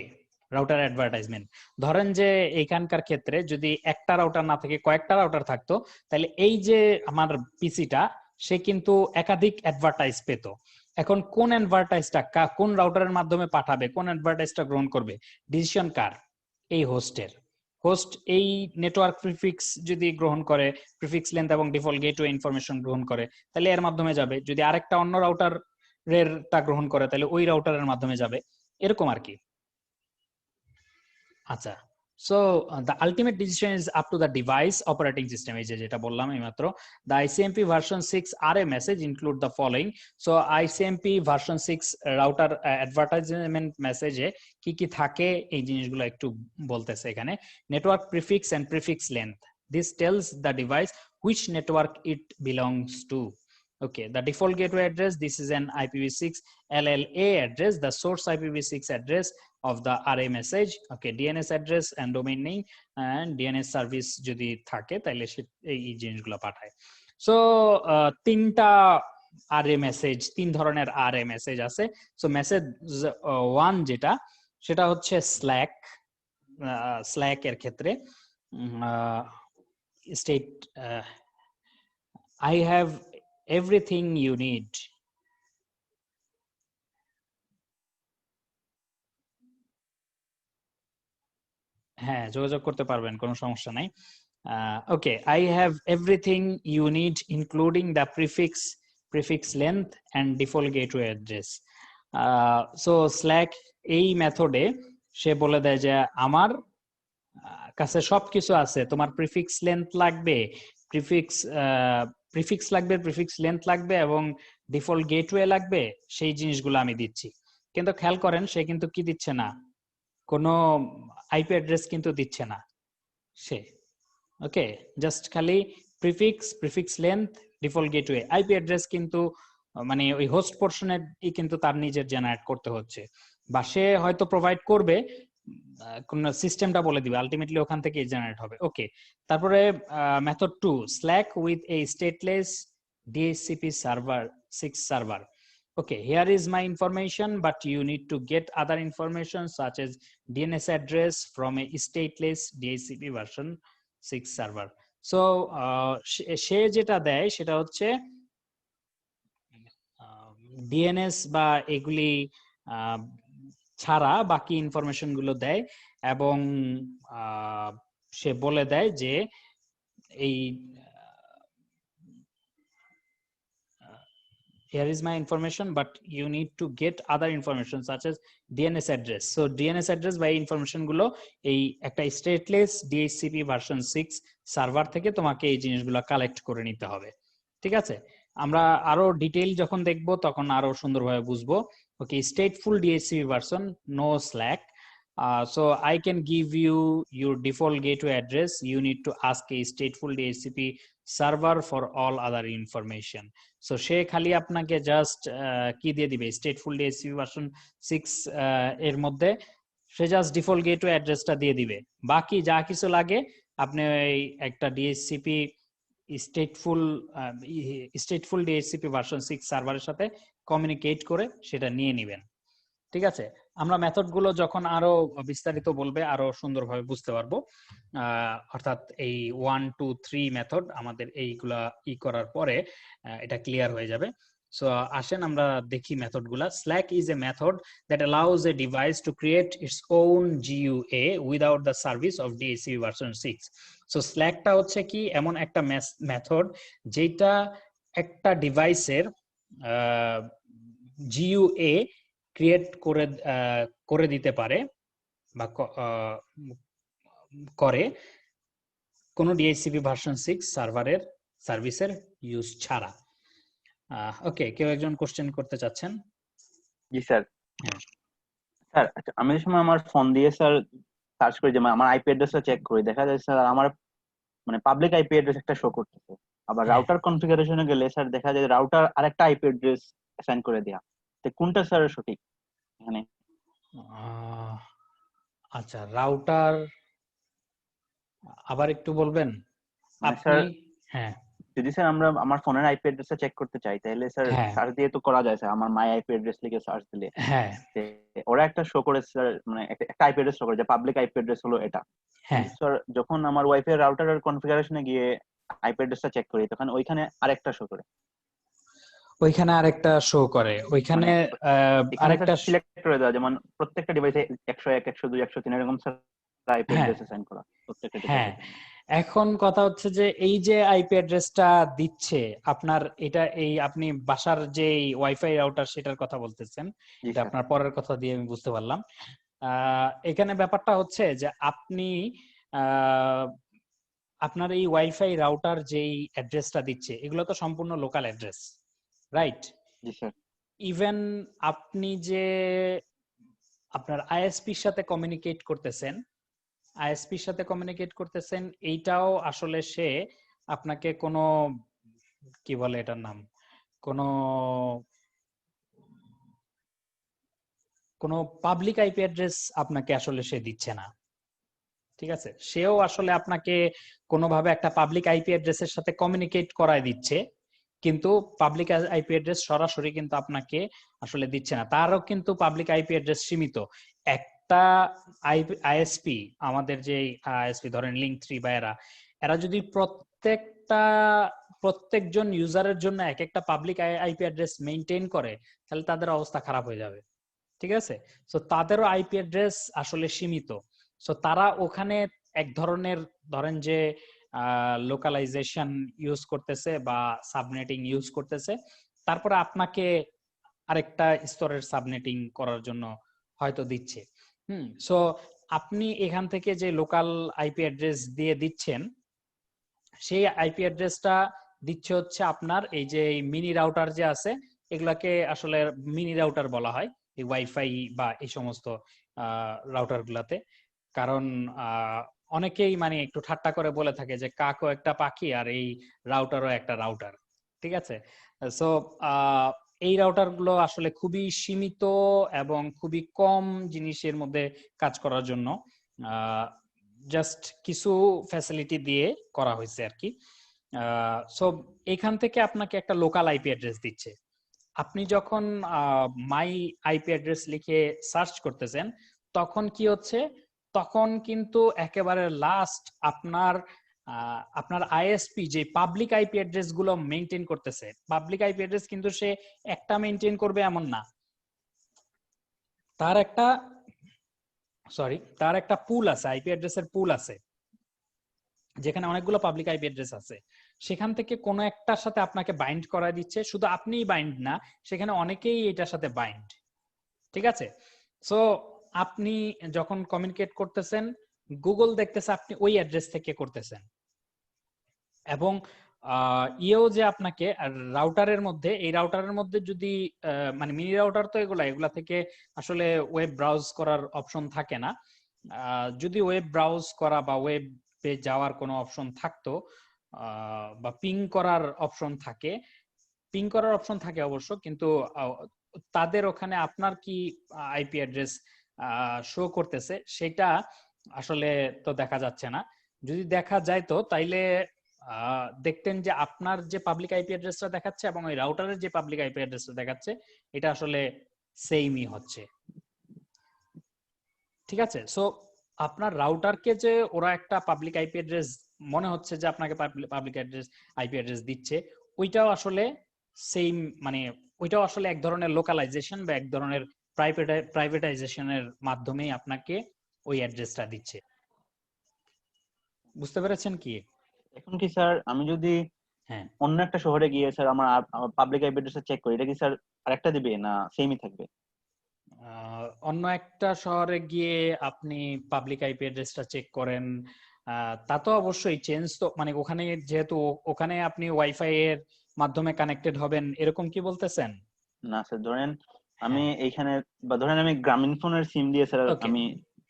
রাউটার অ্যাডভার্টাইজমেন্ট। ধরেন যে এইখানকার ক্ষেত্রে যদি একটা রাউটার না থেকে কয়েকটা রাউটার থাকতো, তাহলে এই যে আমার পিসিটা সে কিন্তু একাধিক অ্যাডভার্টাইজ পেত। এখন কোন অ্যাডভার্টাইজটা কোন রাউটারের মাধ্যমে পাঠাবে, কোন অ্যাডভার্টাইজটা গ্রহণ করবে, ডিসিশন কার? এই হোস্টের। হোস্ট এই নেটওয়ার্ক প্রিফিক্স যদি গ্রহণ করে, প্রিফিক্স লেন্থ এবং ডিফল্ট গেটওয়ে ইনফরমেশন গ্রহণ করে, তাহলে এর মাধ্যমে যাবে। যদি আরেকটা অন্য রাউটারের টা গ্রহণ করে, তাহলে ওই রাউটারের মাধ্যমে যাবে, এরকম আর কি। আচ্ছা, so the ultimate decision is up to the device operating system. এই যে যেটা বললাম এইমাত্র, the ICMP version 6 RA message include the following. So ICMP version 6 router advertisement মেসেজে কি কি থাকে এই জিনিসগুলো একটু বলতেছে এখানে। Network prefix and prefix length, this tells the device which network it belongs to. Okay, the default gateway address, this is an IPv6 LLA address, the source IPv6 address of the RA message. Okay, DNS address and domain name and DNS service যদি থাকে তাহলে সে এই জিনিসগুলো পাঠায়। So তিনটা RA message, তিন ধরনের RA message আছে। সো মেসেজ 1 যেটা, সেটা হচ্ছে স্ল্যাক এর ক্ষেত্রে state I have everything you need. হ্যাঁ, যোগাযোগ করতে পারবেন, কোনো সমস্যা নাই। ওকে, I have everything you need including the prefix length and default gateway address. So Slack এই মেথডে সে বলে দেয় যে আমার কাছে সবকিছু আছে, তোমার প্রিফিক্স লেন্থ লাগবে, প্রিফিক্স লাগবে, প্রিফিক্স লেন্থ লাগবে এবং ডিফল্ট গেটওয়ে লাগবে, সেই জিনিসগুলো আমি দিচ্ছি। কিন্তু খেয়াল করেন সে কিন্তু কি দিচ্ছে না, কোনো আইপি অ্যাড্রেস কিন্তু দিচ্ছে না সে। ওকে, জাস্ট খালি prefix length, default gateway, IP address কিন্তু মানে ওই হোস্ট পোর্শনের কিন্তু তার নিজের জেনারেট করতে হচ্ছে, বা সে হয়তো প্রোভাইড করবে, কোন সিস্টেমটা বলে দিবে, আলটিমেটলি ওখান থেকে জেনারেট হবে। ওকে, তারপরে method 2, slack with a stateless DHCP server 6 server. Okay, here is my information, but you need to get other information such as DNS address from a stateless DHCP version 6 server. So সে যেটা দেয় সেটা হচ্ছে DNS বা এগুলি ছাড়া বাকি information গুলো দেয়, এবং সে বলে দেয় যে এই here is my information but you need to get other information such as DNS address. So DNS address বা ইনফরমেশন গুলো এই একটা স্টেটলেস DHCP ভার্সন 6 সার্ভার থেকে তোমাকে এই জিনিসগুলো কালেক্ট করে নিতে হবে। ঠিক আছে, আমরা আরো ডিটেইল যখন দেখব তখন আরো সুন্দরভাবে বুঝবো। ওকে, stateful DHCP version, no Slack. So I can give you your default gateway address. You need to ask a stateful DHCP server for all other information. So সে খালি আপনাকে জাস্ট কি দিয়ে দিবে, stateful DHCP version 6 এর মধ্যে সে just default gateway অ্যাড্রেসটা দিয়ে দিবে, বাকি যা কিছু লাগে আপনি এই একটা DHCP stateful DHCP ভার্সন 6 সার্ভারের সাথে কমিউনিকেট করে সেটা নিয়ে নেবেন। ঠিক আছে, আমরা মেথড গুলো যখন আরো বিস্তারিত বলবে আরো সুন্দরভাবে বুঝতে পারবো। অর্থাৎ এই 1 2 3 মেথড আমাদের এইগুলা করার পরে এটা ক্লিয়ার হয়ে যাবে। সো আসেন আমরা দেখি মেথড গুলা। Slack is a method that allows a device to create its own GUA without the service of DHCP version 6. So Slack টা হচ্ছে কি এমন একটা মেথড যেটা একটা ডিভাইসের GUA ক্রিয়েট করে দিতে পারে বা করে কোনো DHCP ভার্সন 6 সার্ভিসের ইউজ ছাড়া। ওকে, কেউ একজন কোশ্চেন করতে চাচ্ছেন? জি স্যার। হ্যাঁ। স্যার আমি যে সময় আমার ফোন দিয়ে স্যার সার্চ করি, যে আমার আইপি অ্যাড্রেসটা চেক করি, দেখা যায় স্যার আমার মানে পাবলিক আইপি অ্যাড্রেস একটা শো করতেছে। আবার হ্যাঁ। রাউটার কনফিগারেশনে গেলে স্যার দেখা যায় রাউটার আরেকটা আইপি অ্যাড্রেস অ্যাসাইন করে দেয়া। তো কোনটা স্যার সঠিক এখানে? আচ্ছা, রাউটার আবার একটু বলবেন মানে আপনি? স্যার হ্যাঁ, যদি স্যার আমরা আমার ফোনের আইপি অ্যাড্রেসটা চেক করতে চাই, তাহলে স্যার হ্যাঁ। সার্চ দিয়ে তো করা যায় স্যার, আমার মাই আইপি অ্যাড্রেস লিখে সার্চ দিলে হ্যাঁ, ওরা একটা শো করে স্যার, মানে একটা আইপি অ্যাড্রেস শো করে যে পাবলিক আইপি অ্যাড্রেস হলো এটা। হ্যাঁ। স্যার যখন আমার ওয়াইফাই রাউটারের কনফিগারেশনে গিয়ে আইপি অ্যাড্রেসটা চেক করি, তখন ওইখানে আরেকটা শো করে। ওইখানে আরেকটা শো করে, ওইখানে আরেকটা সিলেক্ট করে দেওয়া, যেমন প্রত্যেকটা ডিভাইসে 101 102 103 এরকম স্যার আইপি হ্যাঁ। অ্যাড্রেস অ্যাসাইন করা প্রত্যেকটা হ্যাঁ, ডিভাইসে। এখন কথা হচ্ছে যে এই যে আইপি অ্যাড্রেসটা দিচ্ছে আপনার, এটা এই আপনি বাসার যে ওয়াইফাই রাউটার সেটার কথা বলতেছেন, জি এটা স্যার। আপনার পরের কথা দিয়ে আমি বুঝতে পারলাম। এখানে ব্যাপারটা হচ্ছে যে আপনি আপনার এই ওয়াইফাই রাউটার যেই অ্যাড্রেসটা দিচ্ছে এগুলো তো সম্পূর্ণ লোকাল অ্যাড্রেস, রাইট? জি স্যার। ইভেন আপনি যে আপনার আইএসপির সাথে কমিউনিকেট করতেছেন, এইটাও আসলে সে আপনাকে কোনো, কি বলে এটার নাম, কোনো পাবলিক আইপি অ্যাড্রেস আপনাকে আসলে সে দিচ্ছে না, ঠিক আছে? সেও আসলে আপনাকে কোনোভাবে একটা পাবলিক আইপি অ্যাড্রেসের সাথে কমিউনিকেট করায় দিচ্ছে, কিন্তু পাবলিক আইপি অ্যাড্রেস সরাসরি কিন্তু আপনাকে আসলে দিচ্ছে না। তারও কিন্তু পাবলিক আইপি অ্যাড্রেস সীমিত। একটা আইএসপি, আমাদের যে আইএসপি ধরেন লিঙ্ক3 বা এরা যদি প্রত্যেকজন ইউজারের জন্য এক একটা পাবলিক আইপি অ্যাড্রেস মেইনটেইন করে, তাহলে তাদের অবস্থা খারাপ হয়ে যাবে, ঠিক আছে? সো তাদেরও আইপি অ্যাড্রেস আসলে সীমিত। সো তারা ওখানে এক ধরনের, ধরেন যে লোকালাইজেশন ইউজ করতেছে বা সাবনেটিং ইউজ করতেছে, তারপরে আপনাকে আরেকটা স্তরের সাবনেটিং করার জন্য হয়তো দিচ্ছে। সো আপনি এখান থেকে যে লোকাল আইপি অ্যাড্রেস দিয়ে দিচ্ছেন, সেই আইপি অ্যাড্রেসটা দিচ্ছে হচ্ছে আপনার এই যে মিনি রাউটার যে আছে, এগুলাকে আসলে মিনি রাউটার বলা হয় এই ওয়াইফাই বা এই সমস্ত রাউটার গুলাতে। কারণ অনেকেই মানে একটু ঠাট্টা করে বলে থাকে যে কাকও একটা পাখি আর এই রাউটারও একটা রাউটার, ঠিক আছে? সো এই রাউটার গুলো আসলে খুবই সীমিত এবং খুবই কম জিনিসের মধ্যে কাজ করার জন্য জাস্ট কিছু ফ্যাসিলিটি দিয়ে করা হয়েছে আর কি। সো এখান থেকে আপনাকে একটা লোকাল আইপি অ্যাড্রেস দিচ্ছে। আপনি যখন মাই আইপি অ্যাড্রেস লিখে সার্চ করতেছেন, তখন কি হচ্ছে, তখন কিন্তু একেবারে লাস্ট আপনার আইএসপি যে পাবলিক আইপি অ্যাড্রেস গুলো মেইনটেইন করতেছে, পাবলিক আইপি অ্যাড্রেস কিন্তু সে একটা মেইনটেইন করবে এমন না, তার একটা পুল আছে, আইপি অ্যাড্রেসের পুল আছে, যেখানে অনেকগুলো পাবলিক আইপি অ্যাড্রেস আছে। সেখান থেকে কোনো একটার সাথে আপনাকে বাইন্ড করা দিচ্ছে, শুধু আপনিই বাইন্ড না, সেখানে অনেকেই এটার সাথে বাইন্ড, ঠিক আছে? সো আপনি যখন কমিউনিকেট করতেছেন, গুগল দেখতেছে আপনি ওই অ্যাড্রেস থেকে করতেছেন, এবং ইয়েও যে আপনাকে রাউটারের মধ্যে, এই রাউটারের মধ্যে যদি মানে মিনি রাউটার তো এগুলা থেকে আসলে ওয়েব ব্রাউজ করার অপশন থাকে না। যদি ওয়েব ব্রাউজ করা বা ওয়েবে যাওয়ার কোনো অপশন থাকতো বা পিং করার অপশন থাকে অবশ্য, কিন্তু তাদের ওখানে আপনার কি আইপি অ্যাড্রেস শো করতেছে সেটা আসলে তো দেখা যাচ্ছে না। যদি দেখা যায় তো তাইলে দেখতেন যে আপনার যে পাবলিক আইপি অ্যাড্রেসটা দেখাচ্ছে এবং ওই রাউটারের যে পাবলিক আইপি অ্যাড্রেসটা দেখাচ্ছে, এটা আসলে সেমই হচ্ছে, ঠিক আছে? সো আপনার রাউটারকে যে ওরা একটা পাবলিক আইপি অ্যাড্রেস মনে হচ্ছে যে আপনাকে পাবলিক অ্যাড্রেস আইপি অ্যাড্রেস দিচ্ছে, ওইটাও আসলে সেম, মানে ওইটাও আসলে এক ধরনের লোকালাইজেশন বা এক ধরনের প্রাইভেটাইজেশনের মাধ্যমেই আপনাকে ওই অ্যাড্রেসটা দিচ্ছে। বুঝতে পেরেছেন কি? এখন কি স্যার আমি যদি হ্যাঁ, অন্য একটা শহরে গিয়ে স্যার আমার পাবলিক আইপি অ্যাড্রেসটা চেক করি, এটা কি স্যার আরেকটা দিবে না সেমই থাকবে? অন্য একটা শহরে গিয়ে আপনি পাবলিক আইপি অ্যাড্রেসটা চেক করেন, তা তো অবশ্যই চেঞ্জ তো, মানে ওখানে যেহেতু ওখানে আপনি ওয়াইফাই এর মাধ্যমে কানেক্টেড হবেন এরকম কি বলতেছেন? না স্যার, ধরেন আমি হ্যাঁ, এইখানে বা ধরেন আমি গ্রামীণ ফোনের সিম দিয়ে স্যার ওকে, আমি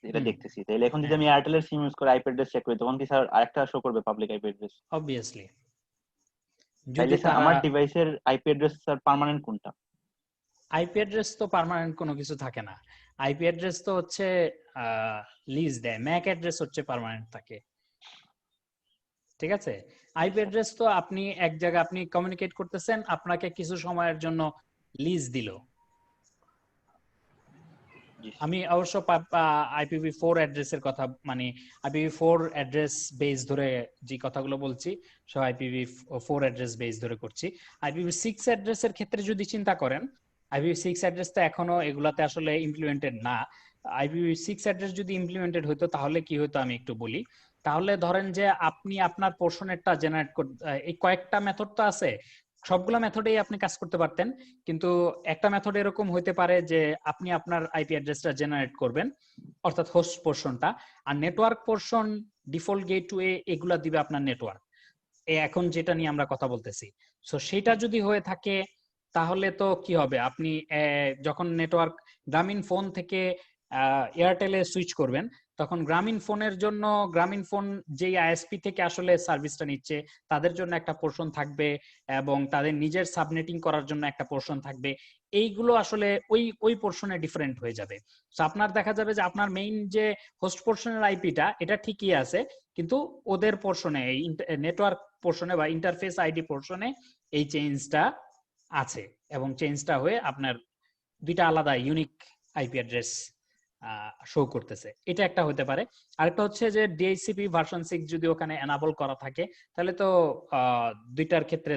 এটা হুম, দেখতেছি, তাহলে এখন যদি হ্যাঁ, আমি এয়ারটেলের সিম ইউজ করে আইপি অ্যাড্রেস চেক করি তখন কি স্যার আরেকটা শো করবে পাবলিক আইপি অ্যাড্রেস? অবভিয়াসলি তাইলে যদি স্যার তারা আমার ডিভাইসের আইপি অ্যাড্রেস স্যার পার্মানেন্ট কোনটা? আইপি অ্যাড্রেস তো পার্মানেন্ট কোনো কিছু থাকে না। আইপি অ্যাড্রেস তো হচ্ছে লিজ দেয়, ম্যাক অ্যাড্রেস হচ্ছে পার্মানেন্ট থাকে। ঠিক আছে, আইপি অ্যাড্রেস তো আপনি এক জায়গায় আপনি কমিউনিকেট করতেছেন, আপনাকে কিছু সময়ের জন্য লিজ দিল। জি আমি অবশ্য IPv4 অ্যাড্রেসের কথা, মানে IPv4 অ্যাড্রেস বেস ধরে যে কথাগুলো বলছি সব IPv4 অ্যাড্রেস বেস ধরে করছি। IPv6 অ্যাড্রেসের ক্ষেত্রে যদি চিন্তা করেন, IPv6 অ্যাড্রেস তো এখনো এগুলাতে আসলে ইমপ্লিমেন্টেড না। IPv6 অ্যাড্রেস যদি ইমপ্লিমেন্টেড হতো তাহলে কি হতো আমি একটু বলি। তাহলে ধরেন যে আপনি আপনার পোর্শনেরটা জেনারেট করতে, এই কয়েকটা মেথড তো আছে, সবগুলা মেথডেই আপনি কাজ করতে পারতেন, কিন্তু একটা মেথড এরকম হইতে পারে যে আপনি আপনার আইপি অ্যাড্রেসটা জেনারেট করবেন, অর্থাৎ হোস্ট পোর্শনটা, আর নেটওয়ার্ক পোর্শন, ডিফল্ট গেটওয়ে, এগুলা দিবে আপনার নেটওয়ার্ক, এখন যেটা নিয়ে আমরা কথা বলতেছি। সো সেটা যদি হয়ে থাকে তাহলে তো কি হবে, আপনি যখন নেটওয়ার্ক গ্রামীণ ফোন থেকে এয়ারটেলে সুইচ করবেন, তখন গ্রামীণ ফোনের জন্য গ্রামীণ ফোন যেই আইএসপি থেকে আসলে সার্ভিসটা নিচ্ছে তাদের জন্য একটা পোর্শন থাকবে, এবং তাদের নিজের সাবনেটিং করার জন্য একটা পোর্শন থাকবে। এইগুলো আসলে ওই ওই পোর্শনে ডিফারেন্ট হয়ে যাবে। সো আপনার দেখা যাবে যে আপনার মেইন যে হোস্ট পোর্শনের আইপিটা এটা ঠিকই আছে, কিন্তু ওদের পোর্শনে, এই নেটওয়ার্ক পোর্শনে বা ইন্টারফেস আইডি পোর্শনে এই চেঞ্জটা আছে, এবং চেঞ্জটা হয়ে আপনার দুইটা আলাদা ইউনিক আইপি অ্যাড্রেস শো করতেছে। এটা একটা হতে পারে। আরেকটা হচ্ছে যে ডিএইচসিপি ভার্সন 6 যদি ওখানে এনাবল করা থাকে তাহলে তো দুইটার ক্ষেত্রে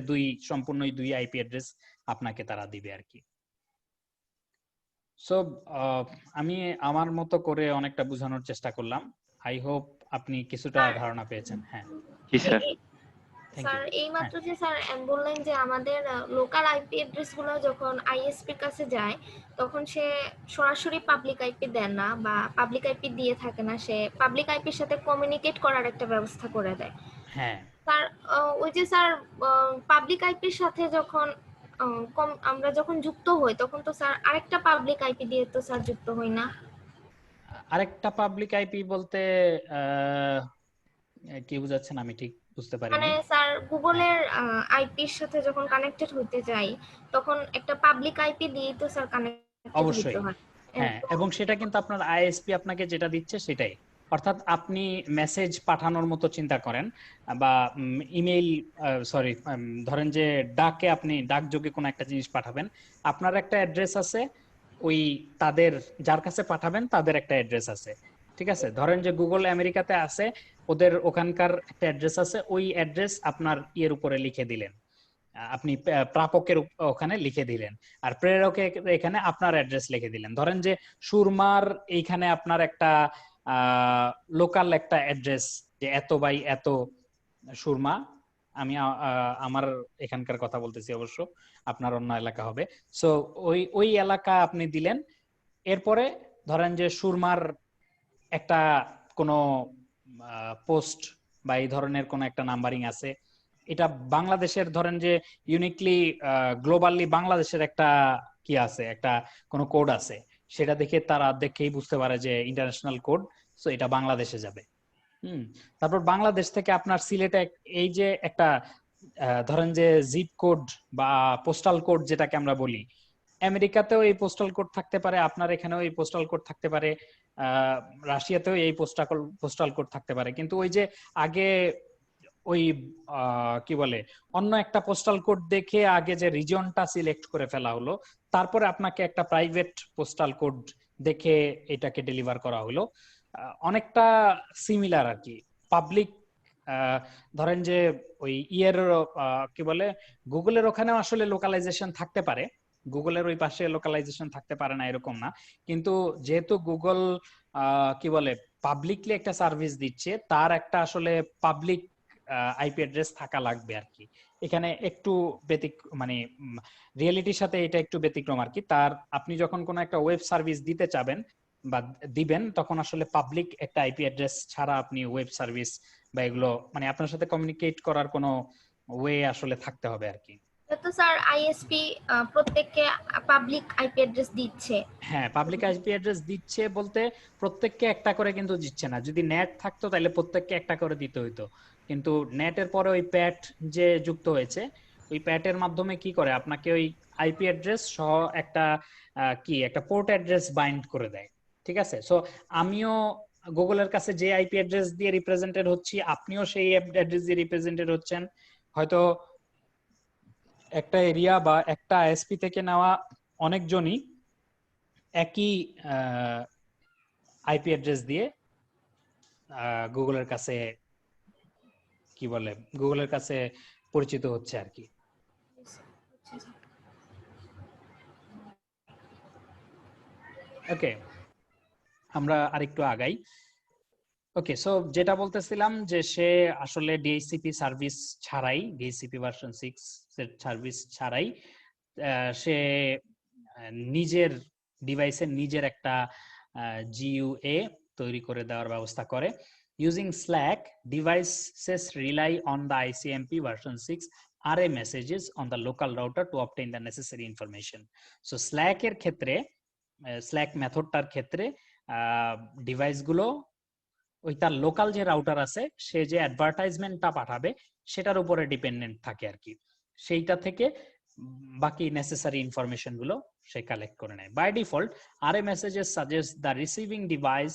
সম্পূর্ণই দুই আইপি অ্যাড্রেস আপনাকে তারা দিবে আর কি। সো আমি আমার মতো করে অনেকটা বোঝানোর চেষ্টা করলাম, আই হোপ আপনি কিছুটা স্যার ধারণা পেয়েছেন। হ্যাঁ, জি স্যার। Thank sir you. এই হ্যাঁ, মাত্র যে স্যার বললেন যে আমাদের লোকাল আইপি অ্যাড্রেস গুলো যখন আইএসপির কাছে যায় তখন সে সরাসরি পাবলিক আইপি দেন না বা পাবলিক আইপি দিয়ে থাকে না, সে পাবলিক আইপির সাথে কমিউনিকেট করার একটা ব্যবস্থা করে দেয়। হ্যাঁ, স্যার ওই যে স্যার পাবলিক আইপির সাথে যখন আমরা যখন যুক্ত হই তখন তো স্যার আরেকটা পাবলিক আইপি দিয়ে তো স্যার যুক্ত হই না। আরেকটা পাবলিক আইপি বলতে আহ, কি বুঝাচ্ছেন আমি ঠিক বুঝতে মানে পারিনি। স্যার হ্যাঁ, গুগলের আইপির সাথে যখন কানেক্টেড হতে যাই তখন একটা পাবলিক আইপি দিয়ে তো স্যার কানেক্টেড হতে অবশ্যই। হয়। হ্যাঁ, তো এবং সেটা কিন্তু আপনার আইএসপি আপনাকে যেটা দিচ্ছে সেটাই, অর্থাৎ আপনি মেসেজ পাঠানোর মতো চিন্তা করেন, বা ইমেইল, সরি, ধরেন যে ডাকে আপনি ডাকযোগে কোনো একটা জিনিস পাঠাবেন, আপনার একটা অ্যাড্রেস আছে, ওই তাদের যার কাছে পাঠাবেন তাদের একটা অ্যাড্রেস আছে। ঠিক আছে, ধরেন যে গুগল আমেরিকাতে আছে, ওদের ওখানকার একটা অ্যাড্রেস আছে, ওই অ্যাড্রেস আপনার ইয়ের উপরে লিখে দিলেন, আপনি প্রাপকের ওখানে লিখে দিলেন, আর প্রেরকের এখানে আপনার অ্যাড্রেস লিখে দিলেন। ধরেন যে সুরমার এইখানে আপনার একটা লোকাল একটা অ্যাড্রেস, যে এত বাই এত সুরমা, আমি আমার এখানকার কথা বলতেছি, অবশ্য আপনার অন্য এলাকা হবে। সো ওই ওই এলাকা আপনি দিলেন, এরপরে ধরেন যে সুরমার একটা কোনো পোস্ট বা এই ধরনের কোনো একটা নাম্বারিং আছে, এটা বাংলাদেশের ধরেন যে ইউনিকলি গ্লোবালি বাংলাদেশের একটা কি আছে, একটা কোনো কোড আছে, সেটা দেখে তারা দেখেই বুঝতে পারে যে ইন্টারন্যাশনাল কোড, সো এটা বাংলাদেশে যাবে। তারপর বাংলাদেশ থেকে আপনার সিলেটে এই যে একটা ধরেন যে জিপ কোড বা পোস্টাল কোড যেটাকে আমরা বলি, আমেরিকাতেও এই পোস্টাল কোড থাকতে পারে, আপনার এখানেও এই পোস্টাল কোড থাকতে পারে, রাশিয়াতেও এই পোস্টাল কোড থাকতে পারে, কিন্তু ওই যে আগে ওই কি বলে অন্য একটা পোস্টাল কোড দেখে আগে যে রিজিয়নটা সিলেক্ট করে ফেলা হলো, তারপরে আপনাকে একটা প্রাইভেট পোস্টাল কোড দেখে এটাকে ডেলিভার করা হলো। অনেকটা সিমিলার আর কি। পাবলিক ধরেন যে ওই ইয়ের কি বলে গুগলের ওখানেও আসলে লোকালাইজেশন থাকতে পারে, গুগলের ওই পাশে লোকালাইজেশন থাকতে পারে না এরকম না, কিন্তু যেহেতু গুগল কি বলে পাবলিকলি একটা সার্ভিস দিচ্ছে, তার একটা আসলে পাবলিক আইপি অ্যাড্রেস থাকা লাগবে আর কি, এখানে একটু মানে রিয়েলিটির সাথে এটা একটু ব্যতিক্রম আর কি। তার আপনি যখন কোনো একটা ওয়েব সার্ভিস দিতে চাবেন বা দিবেন, তখন আসলে পাবলিক একটা আইপি অ্যাড্রেস ছাড়া আপনি ওয়েব সার্ভিস বা এগুলো মানে আপনার সাথে কমিউনিকেট করার কোনো ওয়ে আসলে থাকতে হবে আর কি। তো স্যার আইএসপি প্রত্যেককে পাবলিক আইপি অ্যাড্রেস দিচ্ছে। হ্যাঁ, পাবলিক আইপি অ্যাড্রেস দিচ্ছে বলতে প্রত্যেককে একটা করে কিন্তু দিচ্ছে না। যদি নেট থাকতো তাহলে প্রত্যেককে একটা করে দিতে হইতো, কিন্তু নেটের পরে ওই প্যাট যে যুক্ত হয়েছে, ওই প্যাটের মাধ্যমে কি করে আপনাকে ওই আইপি অ্যাড্রেস সহ একটা একটা পোর্ট অ্যাড্রেস বাইন্ড করে দেয়। ঠিক আছে, সো আমিও গুগলের কাছে যে আইপি অ্যাড্রেস দিয়ে রিপ্রেজেন্টেড হচ্ছি, আপনিও সেই অ্যাড্রেস দিয়ে রিপ্রেজেন্টেড হচ্ছেন। হয়তো একটা এরিয়া বা একটা আইএসপি থেকে নেওয়া অনেকজনই একই আইপি অ্যাড্রেস দিয়ে গুগলের কাছে গুগলের কাছে পরিচিত হচ্ছে আর কি। ওকে, আমরা আরেকটু আগাই। ওকে, সো যেটা বলতেছিলাম যে সে আসলে ডিএইচসিপি সার্ভিস ছাড়াই, ডিএইচসিপি ভার্সন 6 এর সার্ভিস ছাড়াই সে নিজের ডিভাইসের নিজের একটা জিইউএ তৈরি করে দেওয়ার ব্যবস্থা করে। Using Slack, devices rely on the ICMP version 6 RA messages on the local router to obtain the necessary information. So Slack এর ক্ষেত্রে, Slack মেথডটার ক্ষেত্রে ডিভাইস গুলো ওই তার লোকাল যে রাউটার আছে সে যে অ্যাডভার্টাইজমেন্টটা পাঠাবে সেটার উপরে ডিপেন্ডেন্ট থাকে আর কি। সেইটা থেকে বাকি নেসেসারি ইনফরমেশন গুলো সে কালেক্ট করে নেয়। By default RA messages suggest the receiving device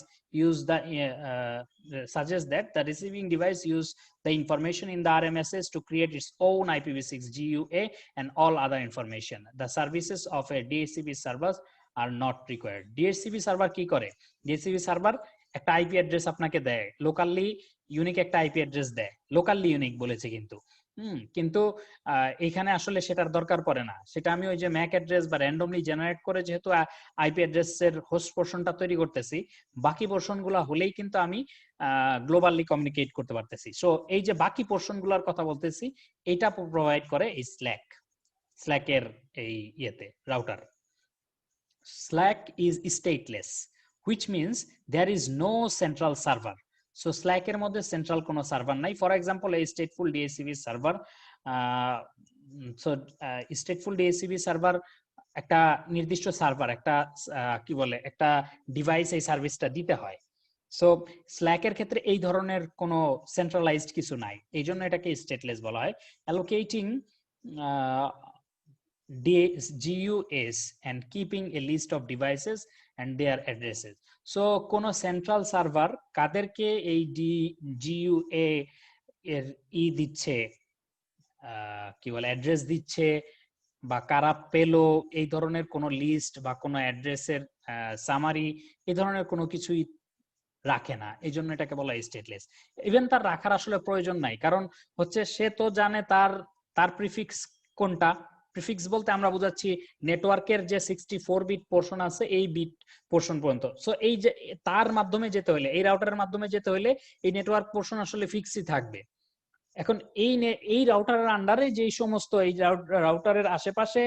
use the information in the RA message to create its own IPv6 GUA and all other information. The services of a DHCP server are not required. DHCP server কি করে? DHCP server একটা IP address আপনাকে দেয়, locally unique একটা IP address দেয়, locally unique বলেছে কিন্তু কিন্তু এখানে আসলে সেটার দরকার পড়ে না। সেটা আমি ওই যে ম্যাক অ্যাড্রেস বা র্যান্ডমলি জেনারেট করে যেহেতু আইপি অ্যাড্রেসের হোস্ট পোর্শনটা তৈরি করতেছি, বাকি পোর্শনগুলো হলেই কিন্তু আমি গ্লোবালি কমিউনিকেট করতে পারতেছি। সো এই যে বাকি পোর্শনগুলোর কথা বলতেছি, এইটা প্রোভাইড করে এই স্ল্যাকের এই router. Slack is stateless, which means there is no central server. So Slack এর মধ্যে সেন্ট্রাল কোনো সার্ভার নাই। ফর এক্সাম্পল এই stateful DHCP server, stateful DHCP server একটা নির্দিষ্ট সার্ভার, একটা একটা ডিভাইস এই সার্ভিসটা দিতে হয়। সো স্ল্যাকের ক্ষেত্রে এই ধরনের কোনো সেন্ট্রালাইজড কিছু নাই, এই জন্য এটাকে স্টেটলেস বলা হয়। Allocating GUAs and keeping a list of devices and their addresses. So কোন সেন্ট্রাল সার্ভার কাদেরকে এই GUA এর দিচ্ছে, অ্যাড্রেস দিচ্ছে বা কারা পেলো, এই ধরনের কোনো লিস্ট বা কোনো অ্যাড্রেসের সামারি এই ধরনের কোনো কিছুই রাখে না। এই জন্য এটাকে বলা হয় স্টেটলেস। ইভেন তার রাখার আসলে প্রয়োজন নাই, কারণ হচ্ছে সে তো জানে তার প্রিফিক্স কোনটা। প্রিফিক্স বলতে আমরা বুঝাচ্ছি নেটওয়ার্কের যে 64 বিট পোর্শন আছে এই বিট পোর্শন পর্যন্ত। সো এই যে তার মাধ্যমে যেতে হলে, এই রাউটারের মাধ্যমে যেতে হলে এই নেটওয়ার্ক পোর্শন আসলে ফিক্সই থাকবে। এখন এই রাউটারের আন্ডারে যে সমস্ত এই রাউটারের আশেপাশে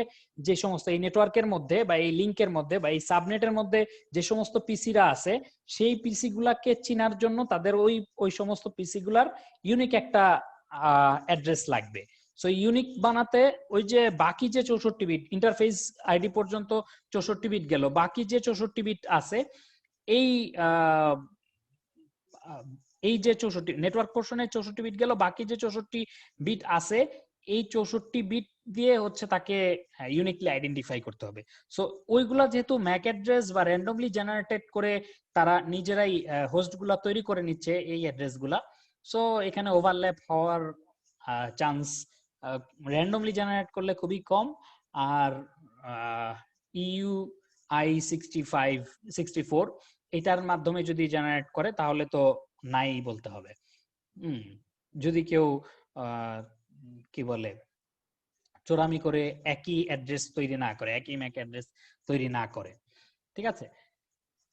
যে সমস্ত এই নেটওয়ার্কের মধ্যে বা এই লিংকের মধ্যে বা এই সাবনেটের মধ্যে যে সমস্ত পিসিরা আছে, সেই পিসি গুলাকে চিনার জন্য তাদের ওই সমস্ত পিসি গুলার ইউনিক একটা অ্যাড্রেস লাগবে। সো ইউনিক বানাতে ওই যে বাকি যে 64 বিট ইন্টারফেস আইডি পর্যন্ত 64 বিট গেল, বাকি যে 64 বিট আছে এই যে 64 নেটওয়ার্ক পোর্শনে 64 বিট গেল, বাকি যে 64 বিট আছে এই 64 বিট দিয়ে হচ্ছে তাকে ইউনিকলি আইডেন্টিফাই করতে হবে। সো ওইগুলা যেহেতু ম্যাক অ্যাড্রেস বা র্যান্ডমলি জেনারেটেড করে তারা নিজেরাই হোস্টগুলা তৈরি করে নিচ্ছে এই অ্যাড্রেসগুলা, সো এখানে ওভারল্যাপ হওয়ার চান্স র্যান্ডমলি জেনারেট করলে খুবই কম। আর EU-I65-64 এটার মাধ্যমে যদি জেনারেট করে তাহলে তো নাই বলতে হবে। যদি কেউ চোরামি করে একই অ্যাড্রেস তৈরি না করে, একই ম্যাক অ্যাড্রেস তৈরি না করে। ঠিক আছে,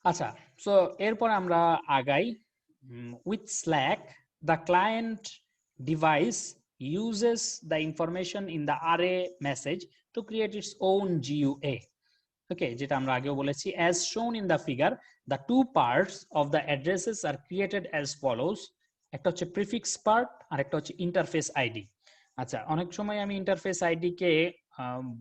আচ্ছা, সো এরপর আমরা আগাই। With Slack, the client device uses the information in the array message to create its own GUA. Okay, যেটা আমরা আগেও বলেছি, as shown in the figure, the two parts of the addresses are created as follows. একটা হচ্ছে prefix part আর একটা হচ্ছে interface ID. আচ্ছা, অনেক সময় আমি ইন্টারফেস আইডি কে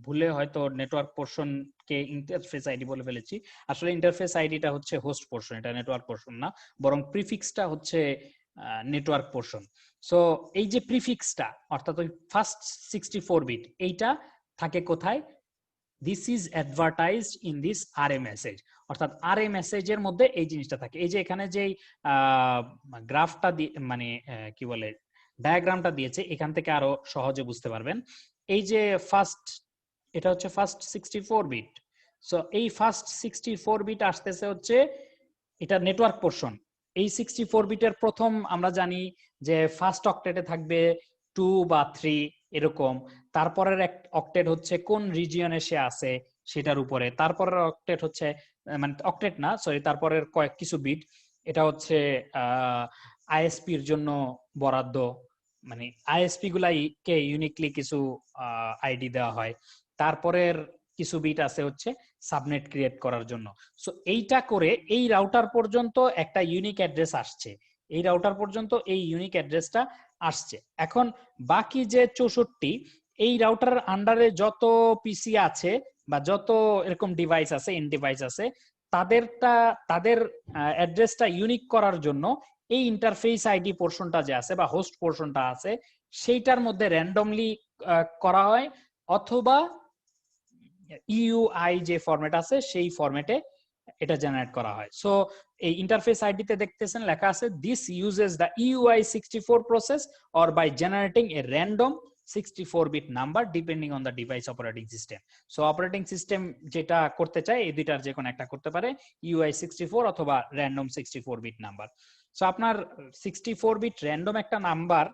ভুলে হয়তো নেটওয়ার্ক পোর্শন কে ইন্টারফেস আইডি বলে ফেলেছি। আসলে ইন্টারফেস আইডিটা হচ্ছে হোস্ট পোর্শন, এটা নেটওয়ার্ক পোর্শন না, বরং প্রিফিক্সটা হচ্ছে নেটওয়ার্ক পোর্শন। সো এই যে প্রিফিক্সটা অর্থাৎ ওই ফার্স্ট 64 বিট, এইটা থাকে কোথায়? This is advertised in this RA message, অর্থাৎ আরএ মেসেজের মধ্যে এই জিনিসটা থাকে। এই যে এখানে যে গ্রাফটা মানে কি বলে ডায়াগ্রামটা দিয়েছে, এখান থেকে আরো সহজে বুঝতে পারবেন। এই যে ফার্স্ট, এটা হচ্ছে ফার্স্ট 64 বিট। সো এই ফার্স্ট 64 বিট আসতেছে হচ্ছে এটা নেটওয়ার্ক পোর্শন। এই 64 বিটের প্রথম আমরা জানি যে ফার্স্ট অক্টেটে থাকবে 2 বা 3 এরকম, তারপরের এক অক্টেট হচ্ছে কোন রিজিয়নে সে আছে সেটার উপরে, তারপরের অক্টেট হচ্ছে মানে অক্টেট না সরি, তারপরের কয়েক কিছু বিট এটা হচ্ছে আইএসপির জন্য বরাদ্দ, মানে আইএসপি গুলাইকে ইউনিকলি কিছু আইডি দেওয়া হয়। তারপরের কিছু বিট আছে হচ্ছে সাবনেট ক্রিয়েট করার জন্য। সো এইটা করে এই রাউটার পর্যন্ত একটা ইউনিক অ্যাড্রেস আসছে, এই রাউটার পর্যন্ত এই ইউনিক অ্যাড্রেসটা আসছে। এখন বাকি যে 64, এই রাউটার আন্ডারে যত পিসি আছে বা যত এরকম ডিভাইস আছে, এন্ড ডিভাইস আছে, তাদের অ্যাড্রেসটা ইউনিক করার জন্য এই ইন্টারফেস আইডি পোর্শনটা যে আছে বা হোস্ট পোর্শনটা আছে সেইটার মধ্যে র্যান্ডমলি করা হয়, অথবা ইউআই যে ফরম্যাট আছে সেই ফরম্যাটে এটা জেনারেট করা হয়। সো এই ইন্টারফেস আইডিতে দেখতেছেন লেখা আছে this uses the EUI 64 process or by generating a random 64 bit number depending on the device operating system. So operating system যেটা করতে চায় এই দুইটার যে কোনো একটা করতে পারে, ইউআই 64 অথবা র্যান্ডম 64 বিট নাম্বার। সো আপনার 64 বিট র্যান্ডম একটা নাম্বার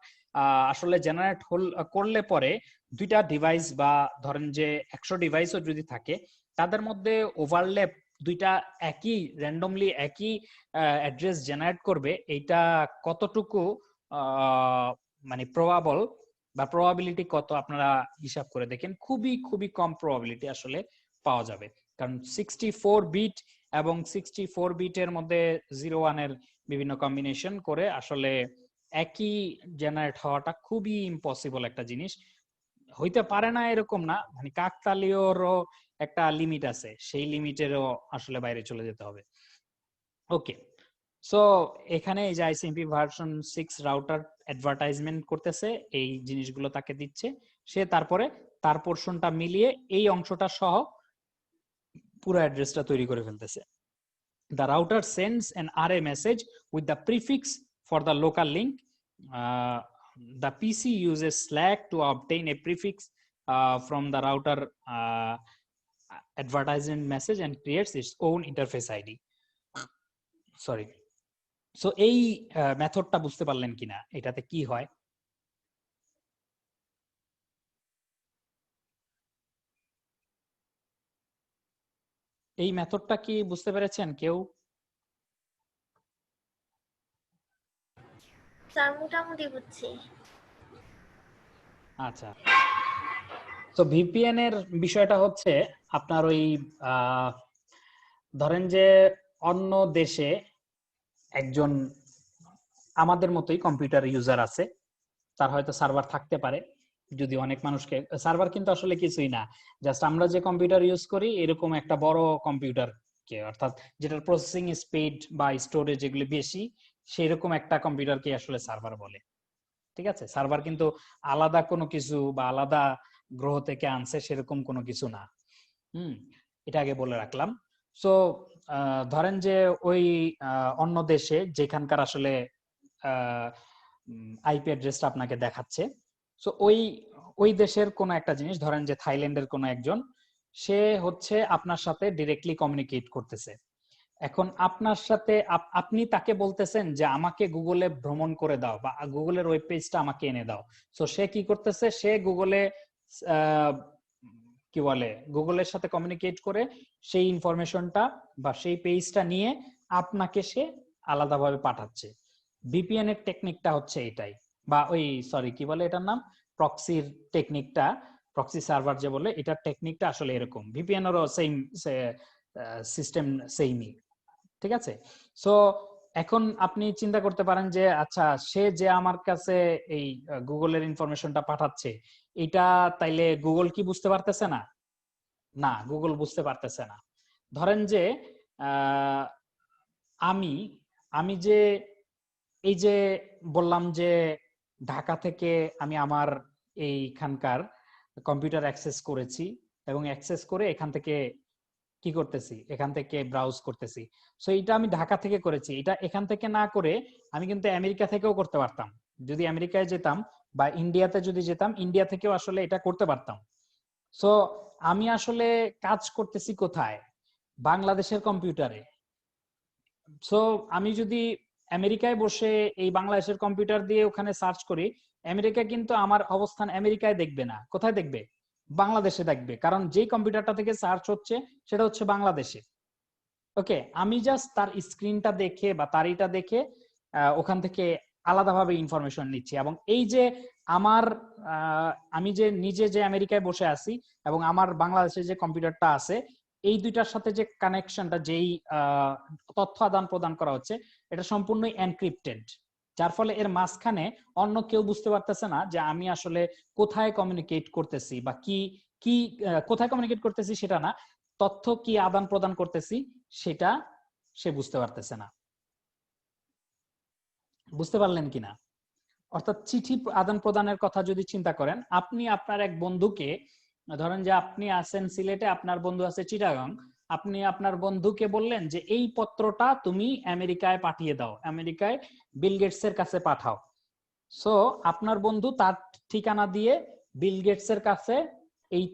আসলে জেনারেট করলে পরে দুইটা ডিভাইস বা ধরেন যে 100 ডিভাইসও যদি থাকে, তাদের মধ্যে ওভারল্যাপ দুইটা একই র্যান্ডমলি একই অ্যাড্রেস জেনারেট করবে, এইটা কতটুকু মানে প্রবাবল বা প্রবাবিলিটি কত আপনারা হিসাব করে দেখেন, খুবই খুবই কম প্রবাবিলিটি আসলে পাওয়া যাবে। কারণ 64 বিট এবং 64 বিটের মধ্যে 01 এর বিভিন্ন কম্বিনেশন করে আসলে একই জেনারেট হওয়াটা খুবই ইম্পসিবল একটা জিনিস। হইতে পারে না এরকম না, মানে কাকতালীয়রও একটা লিমিট আছে, সেই লিমিটেরও আসলে বাইরে চলে যেতে হবে। ওকে, সো এখানে এই যে আইসিএমপি ভার্সন 6 রাউটার অ্যাডভার্টাইজমেন্ট করতেছে, এই জিনিসগুলো তাকে দিচ্ছে, সে তারপরে তার পোর্শনটা মিলিয়ে এই অংশটা সহ পুরো অ্যাড্রেসটা তৈরি করে ফেলতেছে। The router sends an array message with the prefix for the local link. The PC uses Slack to obtain a prefix from the router advertisement message and creates its own interface ID. Sorry. So এই মেথডটা বুঝতে পারলেন কিনা, এটাতে কি হয়? এই মেথডটা কি বুঝতে পেরেছেন কেউ? স্যার মোটামুটি বুঝছি। আচ্ছা, তো ভিপিএন এর বিষয়টা হচ্ছে আপনার ওই ধরেন যে অন্য দেশে একজন আমাদের মতোই কম্পিউটার ইউজার আছে, তার হয়তো সার্ভার থাকতে পারে, যদি অনেক মানুষকে, সার্ভার কিন্তু আসলে কিছুই না, জাস্ট আমরা যে কম্পিউটার ইউজ করি এরকম একটা বড় কম্পিউটার কে, অর্থাৎ যেটার প্রসেসিং স্পিড বা স্টোরেজ এগুলো বেশি, সেরকম একটা কম্পিউটারকে আসলে সার্ভার বলে। ঠিক আছে, সার্ভার কিন্তু আলাদা কোনো কিছু বা আলাদা গ্রহ থেকে আনছে সেরকম কোনো কিছু না। এটা আগে বলে রাখলাম। সো ধরেন যে ওই অন্য দেশে যেখানকার আসলে আইপি অ্যাড্রেসটা আপনাকে দেখাচ্ছে, সো ওই দেশের কোনো একটা জিনিস, ধরেন যে থাইল্যান্ডের কোনো একজন, সে হচ্ছে আপনার সাথে ডিরেক্টলি কমিউনিকেট করতেছে। এখন আপনার সাথে আপনি তাকে বলতেছেন যে আমাকে গুগলে ভ্রমণ করে দাও বা গুগলের ওয়েব পেজটা আমাকে এনে দাও। সো সে কি করতেছে, সে গুগলে কি বলে গুগলের সাথে কমিউনিকেট করে সেই ইনফরমেশনটা বা সেই পেজটা নিয়ে আপনাকে সে আলাদাভাবে পাঠাচ্ছে। ভিপিএন এর টেকনিকটা হচ্ছে এটাই, বা ওই সরি কি বলে এটার নাম, প্রক্সির টেকনিকটা, প্রক্সি সার্ভার যে বলে, এটার টেকনিকটা আসলে এরকম। ভিপিএন এরও সেম সিস্টেম সেইমই, ঠিক আছে? সো এখন আপনি চিন্তা করতে পারেন যে আচ্ছা, সে যে আমার কাছে এই গুগলের ইনফরমেশনটা পাঠাচ্ছে, এটা তাইলে গুগল কি বুঝতে পারতেছে না? না, গুগল বুঝতে পারতেছে না। ধরেন যে আহ, আমি আমি যে এই যে বললাম যে ঢাকা থেকে আমি আমার এইখানকার কম্পিউটার অ্যাক্সেস করেছি, এবং অ্যাক্সেস করে এখান থেকে কি করতেছি, এখান থেকে ব্রাউজ করতেছি। সো এটা আমি ঢাকা থেকে করেছি, এটা এখান থেকে না করে আমি কিন্তু আমেরিকা থেকেও করতে পারতাম। যদি আমেরিকায় যেতাম বা ইন্ডিয়াতে যদি যেতাম, ইন্ডিয়া থেকেও আসলে এটা করতে পারতাম। সো আমি আসলে কাজ করতেছি কোথায়? বাংলাদেশের কম্পিউটারে। সো আমি যদি আমেরিকায় বসে এই বাংলাদেশের কম্পিউটার দিয়ে ওখানে সার্চ করি, আমেরিকা কিন্তু আমার অবস্থান আমেরিকায় দেখবে না, কোথায় দেখবে? বাংলাদেশে দেখবে, কারণ যেই কম্পিউটারটা থেকে সার্চ হচ্ছে সেটা হচ্ছে বাংলাদেশে। ওকে, আমি জাস্ট তার স্ক্রিনটা দেখে বা তারিটা দেখে ওখান থেকে আলাদাভাবে ইনফরমেশন নিচ্ছি। এবং এই যে আমার আমি যে নিজে যে আমেরিকায় বসে আছি এবং আমার বাংলাদেশে যে কম্পিউটারটা আছে, এই দুইটার সাথে যে কানেকশনটা, যেই তথ্য আদান প্রদান করা হচ্ছে, এটা সম্পূর্ণই এনক্রিপ্টেড, যার ফলে এর মাঝখানে অন্য কেউ বুঝতে পারতেছে না যে আমি আসলে কোথায় কমিউনিকেট করতেছি বা কি কি কোথায় কমিউনিকেট করতেছি সেটা না, তথ্য কি আদান প্রদান করতেছি সেটা সে বুঝতে পারতেছে না। বুঝতে পারলেন কিনা? অর্থাৎ চিঠি আদান প্রদানের কথা যদি চিন্তা করেন, আপনি আপনার এক বন্ধুকে, ধরেন যে আপনি আছেন সিলেটে, আপনার বন্ধু আছে চিটাগাং, আপনি আপনার বন্ধুকে বললেন যে এই পত্রটা তুমি আমেরিকায় পাঠিয়ে দাও, আমেরিকায় বিল গেটস এর কাছে পাঠাও। সো আপনার বন্ধু তার ঠিকানা দিয়ে বিল গেটস এর কাছে এই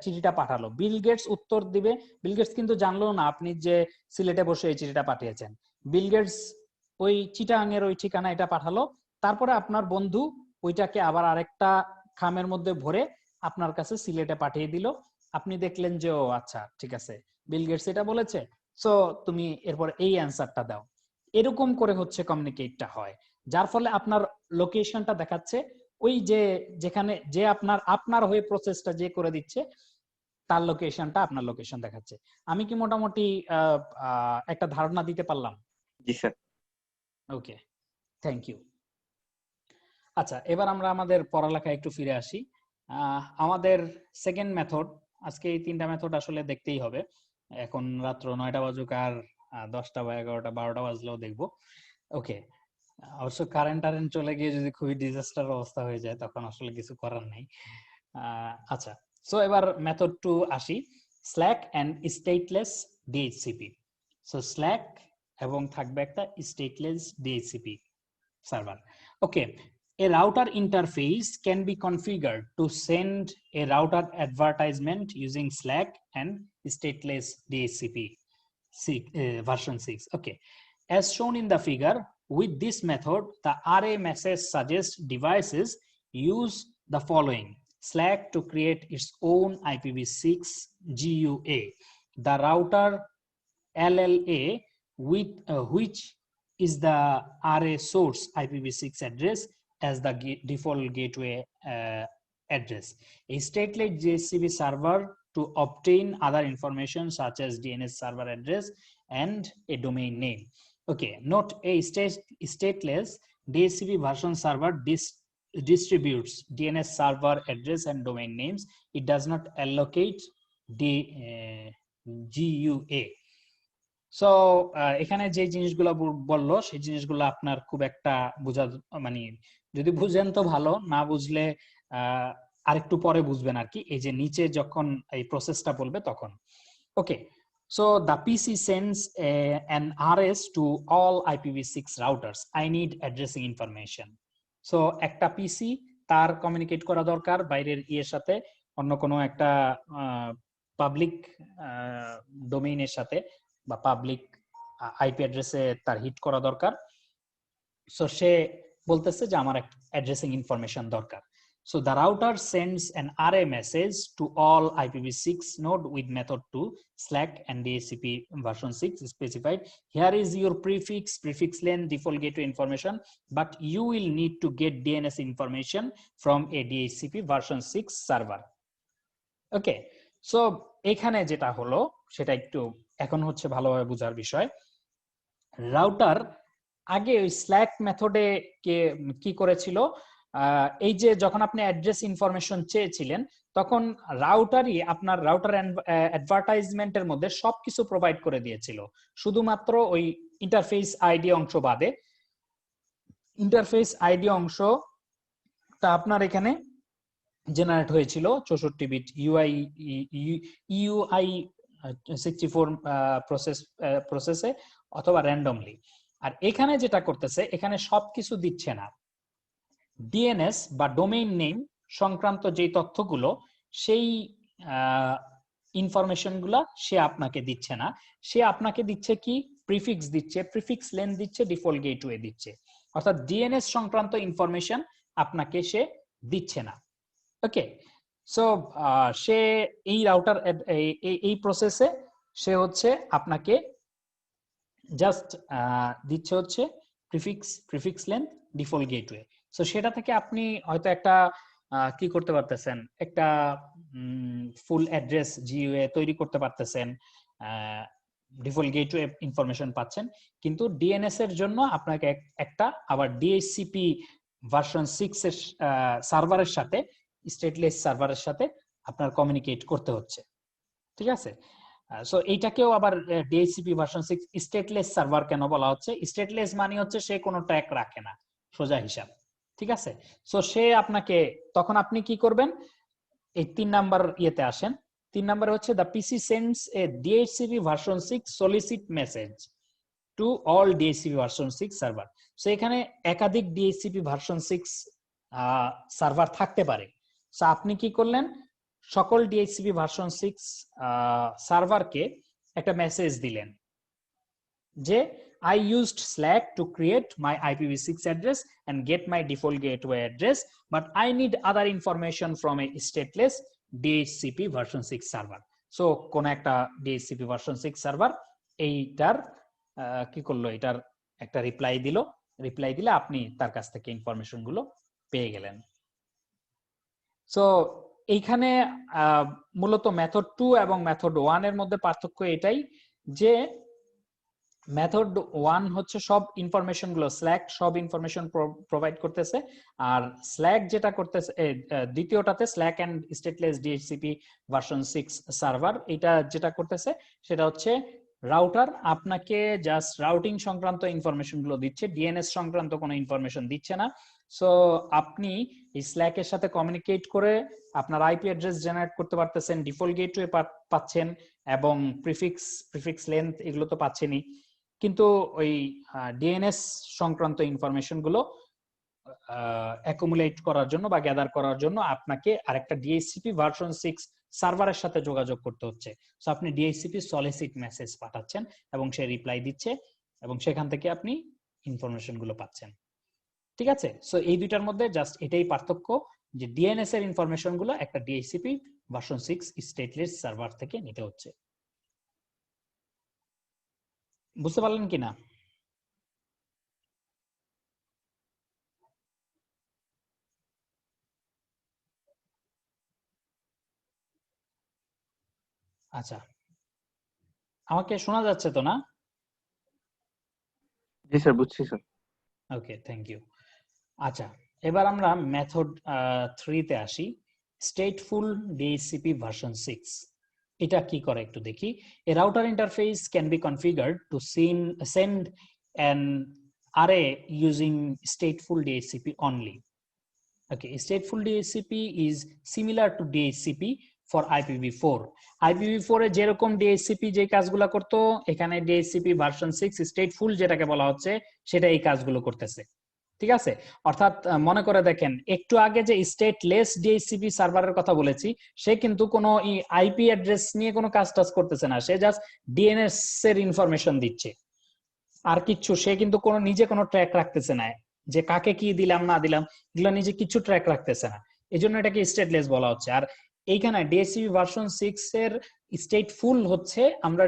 চিঠিটা পাঠালো। বিল গেটস উত্তর দিবে, বিল গেটস কিন্তু জানলো না আপনি যে সিলেটে বসে এই চিঠিটা পাঠিয়েছেন। বিল গেটস ওই চিটাগাং এর ওই ঠিকানা এটা পাঠালো, তারপরে আপনার বন্ধু ওইটাকে আবার আরেকটা খামের মধ্যে ভরে আপনার কাছে সিলেটে পাঠিয়ে দিল। আপনি দেখলেন যে ও আচ্ছা ঠিক আছে, বিল গেটস এটা বলেছে, সো তুমি এরপর এই অ্যান্সারটা দাও। এরকম করে হচ্ছে কমিউনিকেটটা হয়, যার ফলে আপনার লোকেশনটা দেখাচ্ছে ওই যে যেখানে যে আপনার আপনার হয়ে প্রসেসটা যে করে দিচ্ছে তার লোকেশনটা আপনার লোকেশন দেখাচ্ছে। আমি কি মোটামুটি একটা ধারণা দিতে পারলাম? জি স্যার। Okay, thank you. আচ্ছা, এবার আমরা আমাদের পড়ালেখায় একটু ফিরে আসি। আমাদের সেকেন্ড মেথড, আজকে এই তিনটা মেথড আসলে দেখতেই হবে। এখন রাত্র 9টা বাজুক আর 10টা বা 11টা 12টা বাজলেও দেখবো। ওকে, অবশ্য কারেন্ট চলে গিয়ে যদি খুবই ডিজাস্টার অবস্থা হয়ে যায় তখন আসলে কিছু করার নেই। আচ্ছা, সো এবার মেথড 2 আসি, SLAAC and stateless DHCP. So SLAAC এবং থাকবে একটা stateless DHCP server. Okay, a router interface can be configured to send a router advertisement using Slack and stateless DHCP version 6. Okay, as shown in the figure, with this method, the RA message suggests devices use the following: Slack to create its own IPv6 GUA, the router LLA with which is the RA source IPv6 address as the default gateway address. A stateless DHCP server to obtain other information such as DNS server address and a domain name. Okay, note a stateless DHCP version server distributes DNS server address and domain names. It does not allocate the GUA. So এখানে যে জিনিসগুলো বললো সেই জিনিসগুলো আপনার খুব একটা বোঝা, মানে যদি বুঝেন তো ভালো, না বুঝলে আরেকটু পরে বুঝবেন আর কি, এই যে নিচে যখন এই প্রসেসটা বলবে তখন। ওকে, so the PC sends an RS to all IPv6 routers. I need addressing information. So একটা পিসি তার কমিউনিকেট করা দরকার বাইরের ইয়ের সাথে, অন্য কোনো একটা পাবলিক ডোমেইনের সাথে বা পাবলিক আইপি অ্যাড্রেসে তার হিট করা দরকার। সো সে বলতেছে যে আমার একটা অ্যাড্রেসিং ইনফরমেশন দরকার। So the router sends an array message to all IPv6 node with method 2 slack and DHCP version 6 specified. Here is your prefix length, default gateway information, but you will need to get DNS information from a DHCP version 6 server. Okay, so এখানে যেটা হলো সেটা একটু এখন হচ্ছে ভালোভাবে বোঝার বিষয়। রাউটার আগে ওই স্ল্যাক মেথডে কি করেছিল, এই যে যখন আপনি অ্যাড্রেস ইনফরমেশন চেয়েছিলেন তখন রাউটারই আপনার রাউটার অ্যাডভার্টাইজমেন্টের মধ্যে সবকিছু প্রোভাইড করে দিয়েছিল, শুধুমাত্র ওই ইন্টারফেস আইডি অংশ বাদে। ইন্টারফেস আইডি অংশটা আপনার এখানে জেনারেট হয়েছিল 64 বিট ইউআই 64 প্রসেসে অথবা র্যান্ডমলি। আর এখানে যেটা করতেছে, এখানে সবকিছু দিচ্ছে না, ডিএনএস বা ডোমেইন নেম সংক্রান্ত যে তথ্যগুলো সেই ইনফরমেশন গুলা সে আপনাকে দিচ্ছে না, সে আপনাকে দিচ্ছে কি প্রিফিক্স দিচ্ছে, প্রিফিক্স লেন্থ দিচ্ছে, ডিফল্ট গেটওয়ে দিচ্ছে, অর্থাৎ ডিএনএস সংক্রান্ত ইনফরমেশন আপনাকে সে দিচ্ছে না। ওকে, সো সে এই রাউটার এই প্রসেসে সে হচ্ছে আপনাকে জাস্ট দিচ্ছে হচ্ছে prefix length, default gateway. So সেটা থেকে আপনি হয়তো একটা কি করতে পারতেছেন, একটা ফুল অ্যাড্রেস জিইউএ তৈরি করতে পারতেছেন, ডিফল্ট গেটওয়ে ইনফরমেশন পাচ্ছেন, কিন্তু ডিএনএস এর জন্য আপনাকে একটা আবার ডিএইচসিপি ভার্সন 6 এর সার্ভারের সাথে, স্টেটলেস সার্ভারের সাথে আপনার কমিউনিকেট করতে হচ্ছে। ঠিক আছে, সো এইটাকেও আবার ডিএইচসিপি ভার্সন 6 স্টেটলেস সার্ভার কেন বলা হচ্ছে? স্টেটলেস মানে হচ্ছে সে কোনো ট্র্যাক রাখে না, সোজা হিসাব। ঠিক আছে, সো সে আপনাকে, তখন আপনি কি করবেন, এই 3 নাম্বার ইয়েতে আসেন। 3 নাম্বারে হচ্ছে the PC sends A DHCP version 6 solicit message to all DHCP version 6 server. So এখানে একাধিক ডিএইচসিপি ভার্সন 6 সার্ভার থাকতে পারে। সো আপনি কি করলেন, সকল ডিএইচসিপি ভার্সন 6 সার্ভারকে একটা মেসেজ দিলেন যে I used Slack to create my IPv6 address and get my default gateway address, but I need other information from a stateless DHCP version 6 server. So কোন একটা DHCP version 6 সার্ভার এইটার কি করলো, এটার একটা রিপ্লাই দিলে আপনি তার কাছ থেকে ইনফরমেশন গুলো পেয়ে গেলেন। সো এইখানে মূলত মেথড 2 এবং মেথড 1 এর মধ্যে পার্থক্য এটাই যে মেথড 1 হচ্ছে সব ইনফরমেশন গুলো, স্ল্যাক সব ইনফরমেশন প্রোভাইড করতেছে, আর স্ল্যাক যেটা করতেছে দ্বিতীয়টাতে SLAAC and stateless DHCP version 6 server, এটা যেটা করতেছে সেটা হচ্ছে রাউটার আপনাকে জাস্ট রাউটিং সংক্রান্ত ইনফরমেশন গুলো দিচ্ছে, ডিএনএস সংক্রান্ত কোনো ইনফরমেশন দিচ্ছে না। সো আপনি এই স্ল্যাক এর সাথে কমিউনিকেট করে আপনার আইপি অ্যাড্রেস জেনারেট করতে পারতেছেন, ডিফল্ট গেটওয়ে পাচ্ছেন এবং প্রিফিক্স লেন্থ এগুলো তো পাচ্ছেনই, কিন্তু ওই ডিএনএস সংক্রান্ত ইনফরমেশন গুলো অ্যাকুমুলেট করার জন্য বা গ্যাদার করার জন্য আপনাকে আরেকটা ডিএইচসিপি ভার্সন 6 সার্ভারের সাথে যোগাযোগ করতে হচ্ছে। সো আপনি ডিএইচসিপি সলিসিট মেসেজ পাঠাচ্ছেন এবং সে রিপ্লাই দিচ্ছে এবং সেখান থেকে আপনি ইনফরমেশন গুলো পাচ্ছেন। ঠিক আছে, সো এই দুইটার মধ্যে জাস্ট এটাই পার্থক্য যে ডিএনএস এর ইনফরমেশন গুলো একটা ডিএইচসিপি ভার্সন 6 স্টেটলেস সার্ভার থেকে নিতে হচ্ছে। বুঝতে পারলেন কিনা? আচ্ছা, আমাকে শোনা যাচ্ছে তো না? জি স্যার, বুঝছি স্যার। Okay, thank you. আচ্ছা, এবার আমরা মেথড 3 তে আসি, স্টেটফুল ডিএইচসিপি ভার্সন 6। এটা কি করে একটু দেখি। A router interface can be configured to send an array using stateful DHCP only. Okay, stateful DHCP is similar to DHCP for IPv4. IPv4 এ যেরকম DHCP যে কাজগুলো করতো, এখানে DHCP ভার্সন 6 stateful যেটাকে বলা হচ্ছে সেটা এই কাজগুলো করতেছে। ঠিক আছে, অর্থাৎ মনে করে দেখেন একটু আগে যে স্টেটলেস ডিএইচসিপি সার্ভারের কথা বলেছি, সে কিন্তু কোনো আইপি অ্যাড্রেস নিয়ে কোনো কাজ করতেছে না, সে জাস্ট ডিএনএস এর ইনফরমেশন দিচ্ছে আর কিচ্ছু, সে কিন্তু নিজে কোনো ট্র্যাক রাখতেছে না যে কাকে কি দিলাম না দিলাম, এগুলো নিজে কিছু ট্র্যাক রাখতেছে না। এই জন্য এটাকে স্টেটলেস বলা হচ্ছে। আর এইখানে ডিএইচসিপি ভার্সন 6 এর স্টেটফুল হচ্ছে আমরা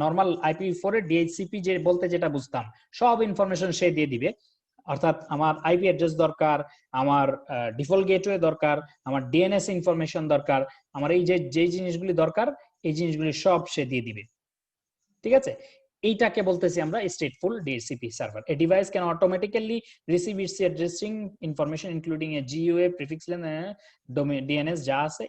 নরমাল IPv4 এর ডিএইচসিপি যে বলতে যেটা বুঝতাম সব ইনফরমেশন সে দিয়ে দিবে। অর্থাৎ আমার আইপি অ্যাড্রেস দরকার, আমার ডিফল্ট গেটওয়ে দরকার, আমার ডিএনএস ইনফরমেশন দরকার, আমার এই যে জিনিসগুলি দরকার এই জিনিসগুলি সব সে দিয়ে দিবে। ঠিক আছে, এইটাকে বলতেছি আমরা stateful DHCP server. A device can automatically receive it's addressing information including A GUA, prefix lane, domain, DNS যা আছে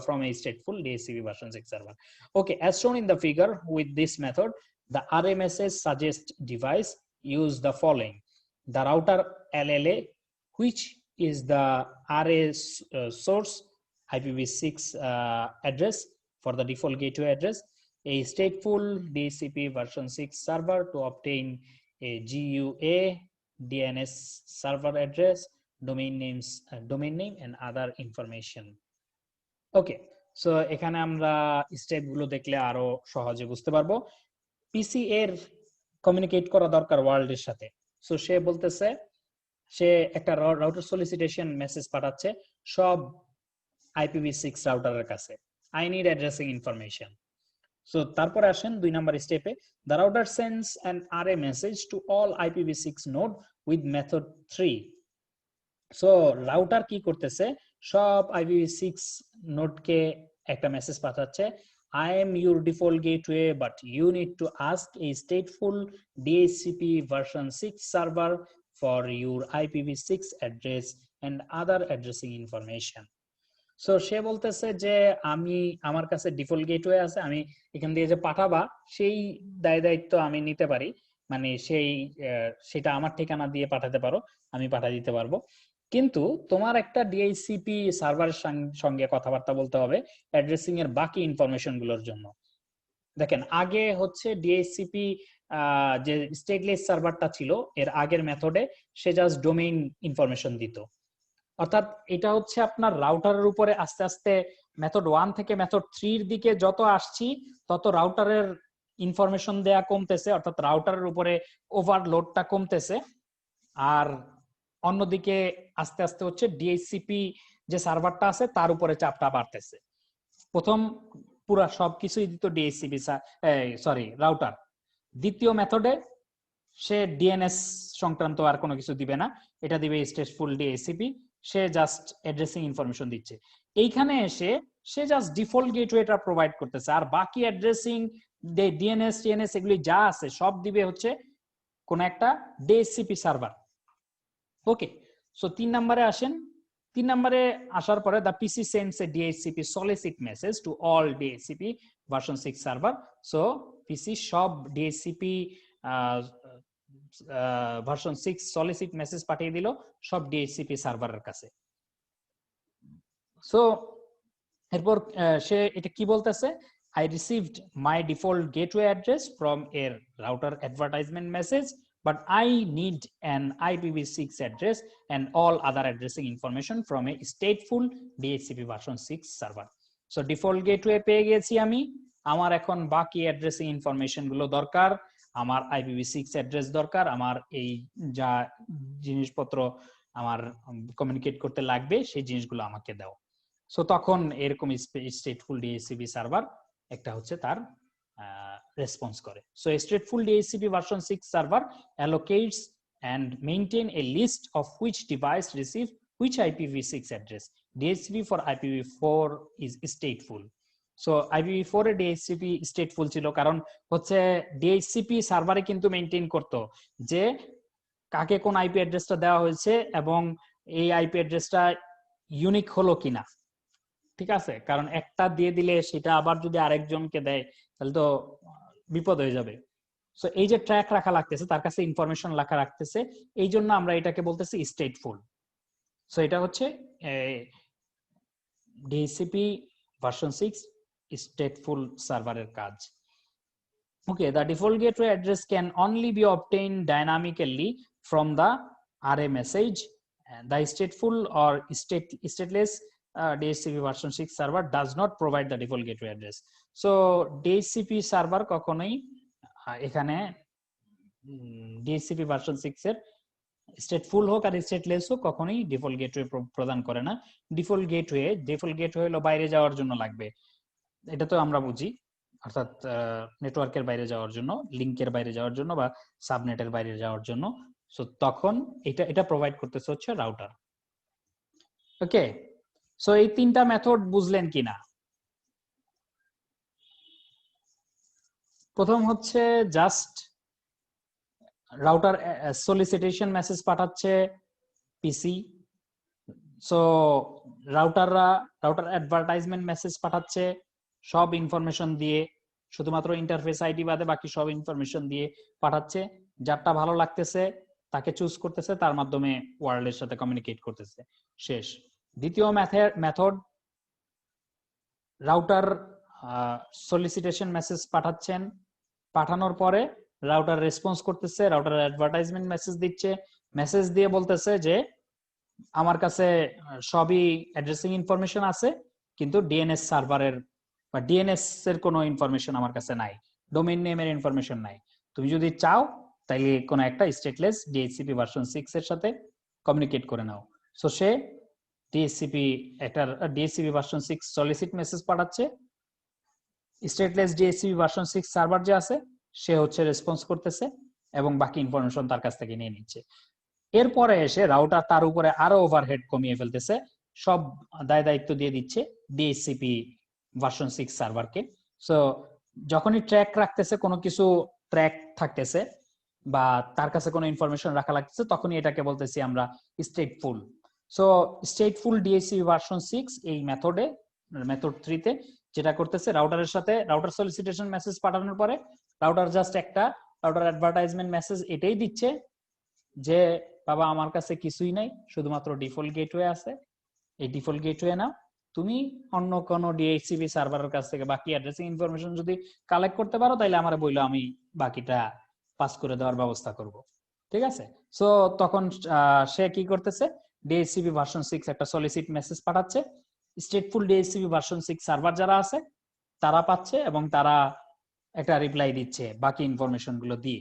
from a stateful DHCP version 6 server. Okay, as shown in the figure, with this method, the RMSS suggest device use the following: the router LLA, which is the RA source IPv6 address for the default gateway address, a stateful DHCP version 6 server to obtain a GUA, DNS server address, domain name and other information. Okay, so এখানে আমরা step গুলো দেখলে আরো সহজে বুঝতে পারবো। পিসি এর communicate করা দরকার ওয়ার্ল্ডের সাথে। সো সে বলতেছে সে একটা রাউটার সলিসিটেশন মেসেজ পাঠাচ্ছে সব IPv6 রাউটারের কাছে, I need addressing information. So তারপরে আসেন 2 নাম্বার স্টেপে, the router sends an RA message to all IPv6 node with method 3। So router কি করতেছে, সব IPv6 নোডকে একটা মেসেজ পাঠাচ্ছে, I am your default gateway but you need to ask a stateful DHCP version 6 server for your IPv6 address and other addressing information. So সে বলতেছে যে আমি আমার কাছে ডিফল্ট গেটওয়ে আছে, আমি এখান দিয়ে যে পাঠাবা সেই দায়িত্ব আমি নিতে পারি, মানে সেটা আমার ঠিকানা দিয়ে পাঠাতে পারো, আমি পাঠিয়ে দিতে পারবো, কিন্তু তোমার একটা ডিএইচসিপি সার্ভারের সঙ্গে কথাবার্তা বলতে হবে অ্যাড্রেসিং এর বাকি ইনফরমেশন গুলোর জন্য। দেখেন আগে হচ্ছে ডিএইচসিপি যে স্টেটলেস সার্ভারটা ছিল এর আগের মেথডে সে জাস্ট ডোমেইন ইনফরমেশন দিত, অর্থাৎ এটা হচ্ছে আপনার রাউটারের উপরে আস্তে আস্তে মেথড 1 থেকে মেথড 3 এর দিকে যত আসছি তত রাউটারের ইনফরমেশন দেয়া কমতেছে, অর্থাৎ রাউটারের উপরে ওভারলোডটা কমতেছে। আর অন্যদিকে আস্তে আস্তে হচ্ছে ডিএইচসিপি যে সার্ভারটা আছে তার উপরে চাপটা বাড়তেছে। প্রথম পুরা সবকিছুই দিত ডিএইচসিপি রাউটার, দ্বিতীয় মেথডে সে ডিএনএস সংক্রান্ত আর কোনো কিছু দিবে না, এটা দিবে স্টেটফুল ডিএইচসিপি, সে জাস্ট অ্যাড্রেসিং ইনফরমেশন দিচ্ছে। এইখানে এসে সে জাস্ট ডিফল্ট গেটওয়েটা প্রোভাইড করতেছে, আর বাকি অ্যাড্রেসিং ডিএনএস টিএনএস এগুলি যা আছে সব দিবে হচ্ছে কোন একটা ডিএইচসিপি সার্ভার। ওকে, সো 3 নম্বরে আসেন। 3 নম্বরে আসার পরে the PC sends a DHCP solicit message to all DHCP version 6 server. So PC সব DHCP ভার্সন 6 সলিসিট মেসেজ পাঠিয়ে দিল সব ডিএইচসিপি সার্ভারের কাছে। সো এরপর সে এটা কি বলতেছে, I received my default gateway address from a router advertisement message, but I need an IPv6 address and all other addressing information from a stateful DHCP version 6 server. So default gateway পেয়ে গেছি আমি, আমার এখন বাকি addressing information গুলো দরকার, আমার IPv6 address দরকার, আমার এই যা জিনিসপত্র আমার কমিউনিকেট করতে লাগবে সেই জিনিসগুলো আমাকে দাও। সো তখন এরকম স্টেটফুল ডিএইচসিপি সার্ভার একটা হচ্ছে তার রেসপন্স করে। So stateful DHCP version 6 server allocates and maintain a list of which device receive which IPv6 address. DHCP for IPv4 is stateful. So IPv4 A DHCP stateful ছিল কারণ হচ্ছে DHCP সার্ভারে কিন্তু maintain করতো যে কাকে কোন আইপি অ্যাড্রেসটা দেওয়া হয়েছে এবং এই আইপি অ্যাড্রেসটা ইউনিক হলো কিনা। ঠিক আছে, কারণ একটা দিয়ে দিলে সেটা আবার যদি আরেকজনকে দেয় তাহলে তো বিপদ হয়ে যাবে। সো এই যে ট্র্যাক রাখা লাগতেছে, তার কাছে ইনফরমেশন রাখা রাখতেছে, এই জন্য আমরা এটাকে বলতেছি স্টেটফুল। সো এটা হচ্ছে ডিএইচসিপি ভার্সন 6 stateful server কাজ। Okay, the default gateway address can only be obtained dynamically from the RA message. And the stateful or stateless DHCP version 6 server does not provide the default gateway address. So DHCP server কখনোই এখানে DHCP version 6 এর stateful হোক আর stateless হোক কখনোই default gateway প্রদান করে না। Default gateway হলো বাইরে যাওয়ার জন্য লাগবে, এটা তো আমরা বুঝি, অর্থাৎ নেটওয়ার্কের বাইরে যাওয়ার জন্য, লিংকের বাইরে যাওয়ার জন্য বা সাবনেটের বাইরে যাওয়ার জন্য। সো তখন এটা প্রোভাইড করতেছে হচ্ছে রাউটার। ওকে, সো এই তিনটা মেথড বুঝলেন কিনা? প্রথম হচ্ছে জাস্ট রাউটার সলিসিটেশন মেসেজ পাঠাচ্ছে পিসি, সো রাউটার অ্যাডভার্টাইজমেন্ট মেসেজ পাঠাচ্ছে সব ইনফরমেশন দিয়ে, শুধুমাত্র ইন্টারফেস আইডি বাদে বাকি সব ইনফরমেশন দিয়ে পাঠাচ্ছে। যারটা ভালো লাগতেছে তাকে চুজ করতেছে, তার মাধ্যমে ওয়ার্ল্ডের সাথে কমিউনিকেট করতেছে, শেষ। দ্বিতীয় মেথড, রাউটার সলিসিটেশন মেসেজ পাঠাচ্ছেন, পাঠানোর পরে রাউটার রেসপন্স করতেছে, রাউটার অ্যাডভার্টাইজমেন্ট মেসেজ দিচ্ছে, মেসেজ দিয়ে বলতেছে যে আমার কাছে সবই অ্যাড্রেসিং ইনফরমেশন আছে, কিন্তু ডিএনএস সার্ভারের বা ডিএনএস এর কোনো ইনফরমেশন আমার কাছে নাই, ডোমেইন নেমের ইনফরমেশন নাই। তুমি যদি চাও তাইলে কোনো একটা স্টেটলেস ডিএইচসিপি ভার্সন 6 এর সাথে কমিউনিকেট করে নাও। সো সে ডিএইচসিপি ভার্সন 6 সলিসিট মেসেজ পাঠাচ্ছে, স্টেটলেস ডিএইচসিপি ভার্সন 6 সার্ভার যে আছে সে হচ্ছে রেসপন্স করতেছে এবং বাকি ইনফরমেশন তার কাছ থেকে নিয়ে নিচ্ছে। এরপরে এসে রাউটার তার উপরে আরো ওভারহেড কমিয়ে ফেলতেছে, সব দায় দায়িত্ব দিয়ে দিচ্ছে ডিএইচসিপি ভার্সন 6 সার্ভারকে। সো যখনই ট্র্যাক রাখতেছে, কোনো কিছু ট্র্যাক থাকতেছে বা তার কাছে কোনো ইনফরমেশন রাখা লাগতেছে, তখনই এটাকে বলতেছি আমরা stateful. So stateful DHCP version 6 এই মেথড 3 তে যেটা করতেছে, রাউটারের সাথে রাউটার সলিসিটেশন মেসেজ পাঠানোর পরে রাউটার জাস্ট একটা রাউটার অ্যাডভার্টাইজমেন্ট মেসেজ এটাই দিচ্ছে যে বাবা আমার কাছে কিছুই নাই, শুধুমাত্র ডিফল্ট গেটওয়ে আছে, এই ডিফল্ট গেটওয়ে নাও, তুমি অন্য কোনো ডিএইচসিপি সার্ভারের কাছ থেকে বাকি অ্যাড্রেসিং ইনফরমেশন যদি কালেক্ট করতে পারো তাহলে আমারে বললো, আমি বাকিটা পাস করে দেওয়ার ব্যবস্থা করব। ঠিক আছে, সো তখন সে কি করতেছে, ডিএইচসিপি ভার্সন 6 একটা সলিসিট মেসেজ পাঠাচ্ছে, স্টেটফুল ডিএইচসিপি ভার্সন 6 সার্ভার যারা আছে তারা পাচ্ছে এবং তারা একটা রিপ্লাই দিচ্ছে বাকি ইনফরমেশন গুলো দিয়ে।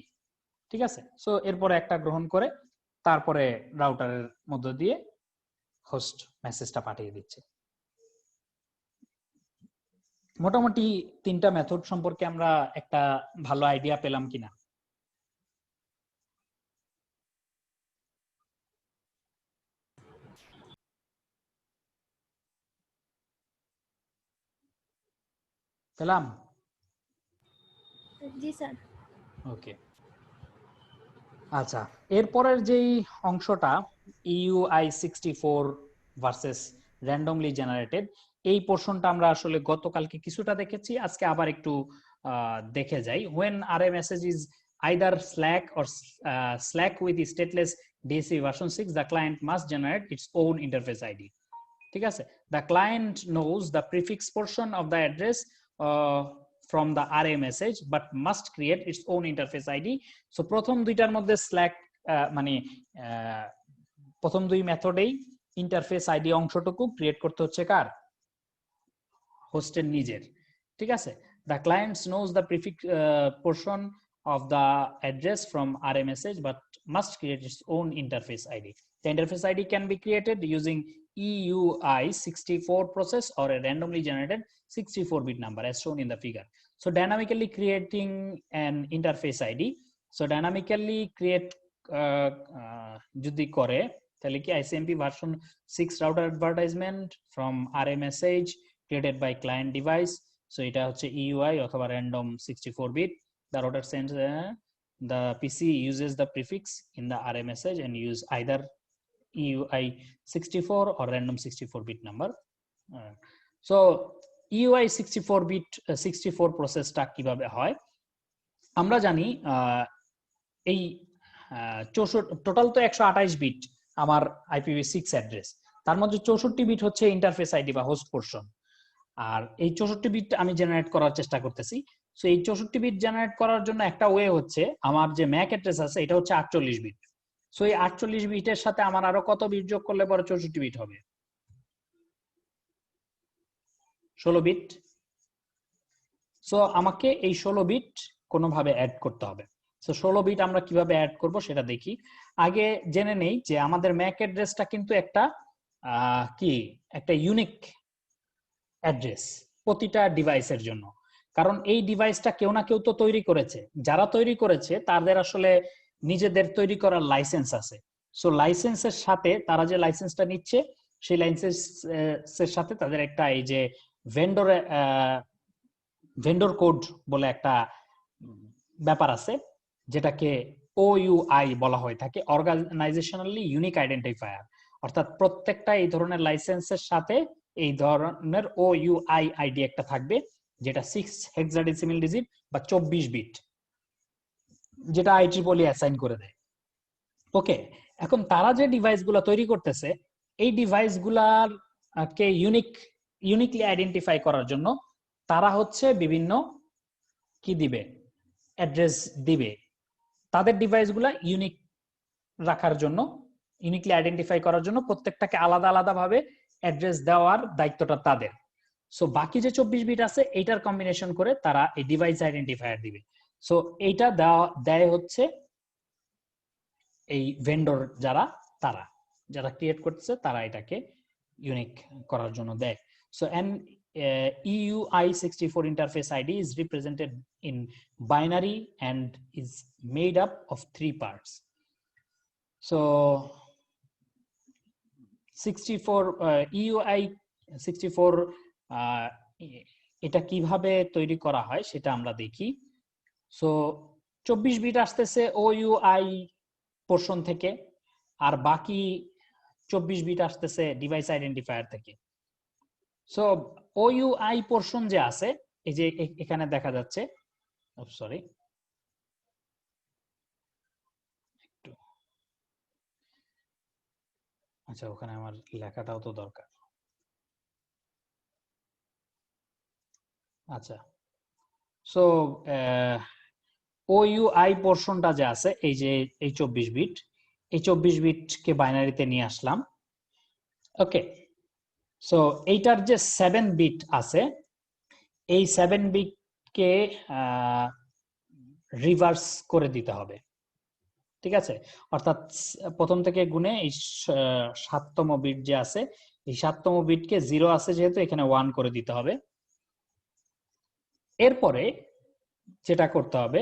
ঠিক আছে, সো এরপরে একটা গ্রহণ করে তারপরে রাউটারের মধ্য দিয়ে হোস্ট মেসেজটা পাঠিয়ে দিচ্ছে। মোটামুটি তিনটা মেথড সম্পর্কে আমরা একটা ভালো আইডিয়া পেলাম কিনা? পেলাম? জি স্যার। ওকে, আচ্ছা, এরপরের যেই অংশটা EUI64 ভার্সেস র্যান্ডমলি জেনারেটেড, এই পোর্শনটা আমরা আসলে গতকালকে কিছুটা দেখেছি, আজকে আবার একটু দেখে যাই। when RA message is either Slack with stateless DHCP version 6, the client must generate its own interface ID. ঠিক আছে, the client knows the prefix portion of the address from the RA message but must create its own interface ID. So প্রথম দুইটার মধ্যে Slack মানে প্রথম দুই মেথডেই interface ID অংশটুকু create করতে হচ্ছে কার? হোস্টের নিজের। ঠিক আছে, the client knows the prefix portion of the address from RA message but must create its own interface ID. The interface ID can be created using EUI64 process or a randomly generated 64-bit number as shown in the figure. So dynamically creating an interface ID, so dynamically create যদি করে তাহলে কি ICMP version 6 router advertisement from RA message created by client device, so এটা হচ্ছে EUI অথবা random 64-bit. The router sends the PC uses the prefix in the RA message and use either EUI 64 or random 64-bit number. So EUI 64-bit 64 প্রসেসটা কিভাবে হয় আমরা জানি। এই 64 total তো 128 বিট আমার IPv6 অ্যাড্রেস, তার মধ্যে 64 বিট হচ্ছে ইন্টারফেস আইডি বা হোস্ট পোর্শন, আর এই 64 বিট আমি জেনারেট করার চেষ্টা করতেছি। সো এই 64 বিট জেনারেট করার জন্য একটা ওয়ে হচ্ছে, আমার যে ম্যাক অ্যাড্রেস আছে এটা হচ্ছে 48 বিট। সো এই 48 বিটের সাথে আমার আরো কত বিট যোগ করলে পরে 64 বিট হবে? 16 বিট। সো আমাকে এই 16 বিট কোনোভাবে অ্যাড করতে হবে। সো 16 বিট আমরা কিভাবে অ্যাড করব সেটা দেখি। আগে জেনে নেই যে আমাদের ম্যাক অ্যাড্রেসটা কিন্তু একটা একটা ইউনিক অ্যাড্রেস প্রতিটা ডিভাইসের জন্য, কারণ এই ডিভাইসটা কেউ না কেউ তো তৈরি করেছে। যারা তৈরি করেছে তাদের আসলে নিজেদের তৈরি করার লাইসেন্স আছে। সো লাইসেন্সের সাথে তারা যে লাইসেন্সটা নিচ্ছে সেই লাইসেন্সের সাথে তাদের একটা এই যে ভেন্ডর কোড বলে একটা ব্যাপার আছে, যেটাকে OUI বলা হয়ে থাকে, অর্গানাইজেশনালি ইউনিক আইডেন্টিফায়ার। অর্থাৎ প্রত্যেকটা এই ধরনের লাইসেন্সের সাথে এই ধরনের OUI আইডি একটা থাকবে, যেটা 6 হেক্সাডেসিমাল ডিজিট বা 24 বিট, যেটা IEEE অ্যাসাইন করে দেয়। ওকে, এখন তারা যে ডিভাইসগুলো তৈরি করতেছে এই ডিভাইসগুলার কে ইউনিকলি আইডেন্টিফাই করার জন্য তারা হচ্ছে বিভিন্ন কি দিবে, অ্যাড্রেস দিবে। তাদের ডিভাইসগুলা ইউনিক রাখার জন্য, ইউনিকলি আইডেন্টিফাই করার জন্য প্রত্যেকটাকে আলাদা আলাদা ভাবে অ্যাড্রেস দেওয়ার দায়িত্বটা তাদের। সো বাকি যে 24 বিট আছে এইটার কম্বিনেশন করে তারা এই ডিভাইস আইডেন্টিফায়ার দিবে। সো এইটা দেয় হচ্ছে এই ভেন্ডর যারা ক্রিয়েট করতেছে তারা এটাকে ইউনিক করার জন্য দেয়। So an EUI64 interface ID is represented in binary and is made up of 3 parts. So 64 EUI64 এটা কিভাবে তৈরি করা হয় সেটা আমরা দেখি। সো 24 বিট আসতেছে OUI পোর্শন থেকে, আর বাকি 24 বিট আসতেছে ডিভাইস আইডেন্টিফায়ার থেকে। সো OUI পোর্শন যে আছে এই যে এখানে দেখা যাচ্ছে, সরি আচ্ছা ওখানে আমার লেখাটাও তো দরকার। আচ্ছা, সো OUI পোর্শনটা যে আছে এই যে এই 24 বিট, এই 24 বিটকে বাইনারিতে নিয়ে আসলাম। ওকে, সো এইটার যে 7 বিট আছে এই 7 বিটকে রিভার্স করে দিতে হবে, ঠিক আছে? অর্থাৎ প্রথম থেকে গুণে এই 7তম বিট যে আছে এই 7তম বিটকে 0 আছে যেহেতু এখানে 1 করে দিতে হবে। এরপরে যেটা করতে হবে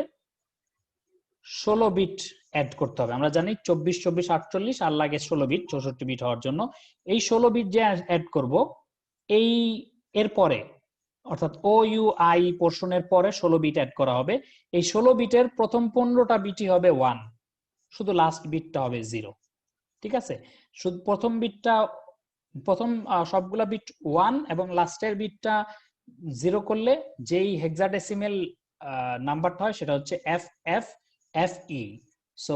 16 বিট অ্যাড করতে হবে। আমরা জানি 24 24 48 আর লাগে 16 বিট 64 বিট হওয়ার জন্য। এই 16 বিট যে অ্যাড করব এই এরপরে অর্থাৎ OUI পোর্শনের পরে 16 বিট অ্যাড করা হবে। এই 16 বিটের প্রথম 15টা বিটই হবে 1, শুধু লাস্ট বিটটা হবে 0, ঠিক আছে? শুধু প্রথম বিটটা সবগুলা বিট 1 এবং লাস্টের বিটটা 0 করলে যেই হেক্সাডেসিমাল নাম্বারটা হয় সেটা হচ্ছে FFFE। সো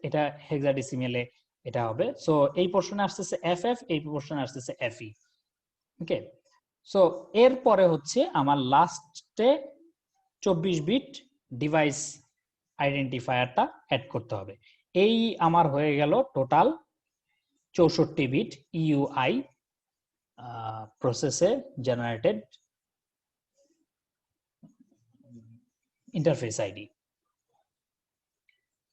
এটা হেক্সাডেসিমালে এটা হবে। সো এই পোর্শনে আসতেছে FF, এই পোর্শনে আসতেছে FE। ওকে, সো এরপরে হচ্ছে আমার লাস্টে 24 বিট ডিভাইস আইডেন্টিফায়ারটা অ্যাড করতে হবে। এই আমার হয়ে গেল টোটাল 64 বিট EUI প্রসেসে generated interface ID.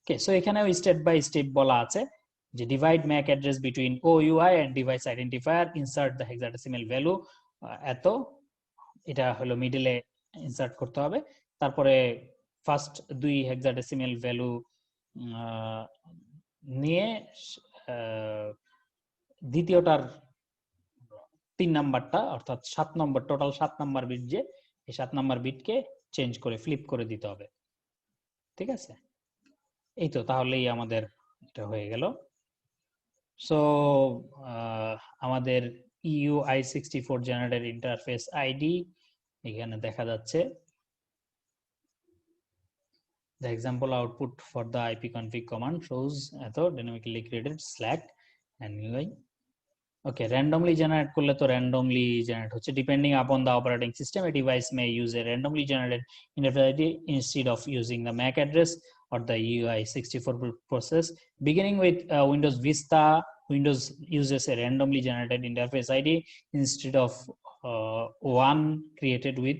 Okay, so এখানেও স্টেপ বাই স্টেপ বলা আছে যে divide MAC address between OUI and device identifier, insert the hexadecimal value, এত এটা হলো মিডলে ইনসার্ট করতে হবে। তারপরে ফার্স্ট 2 হেক্সাডেসিমাল ভ্যালু নিয়ে দ্বিতীয়টার 3 নাম্বারটা অর্থাৎ 7 নম্বর, টোটাল 7 নাম্বার বিট যে এই 7 নাম্বার বিটকে চেঞ্জ করে ফ্লিপ করে দিতে হবে, ঠিক আছে? এই তো, তাহলেই আমাদের এটা হয়ে গেল। সো আমাদের EUI64 জেনারেটেড ইন্টারফেস আইডি এখানে দেখা যাচ্ছে। The example output for the ipconfig command shows এত dynamically created slack and UI. Okay, randomly generate করলে তো randomly generate হচ্ছে। Depending upon the operating system, a device may use a randomly generated interface ID instead of using the MAC address or the EUI64 process. Beginning with Windows Vista, Windows uses a randomly generated interface ID instead of one created with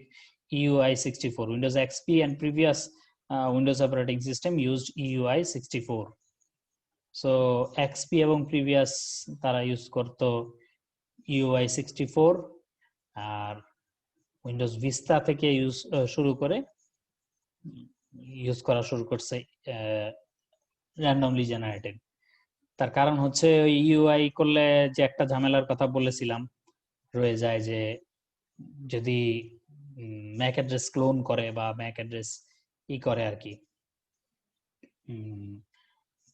EUI64. Windows XP and previous Windows operating system used EUI 64। So XP এবং previous তারা use করতো EUI 64, আর Windows Vista থেকে শুরু করে use করা শুরু করছে র্যান্ডমলি জেনারেটেড। তার কারণ হচ্ছে ওই ইউআই করলে যে একটা ঝামেলার কথা বলেছিলাম রয়ে যায়, যে যদি ম্যাক অ্যাড্রেস ক্লোন করে বা ম্যাক অ্যাড্রেস করে আর কি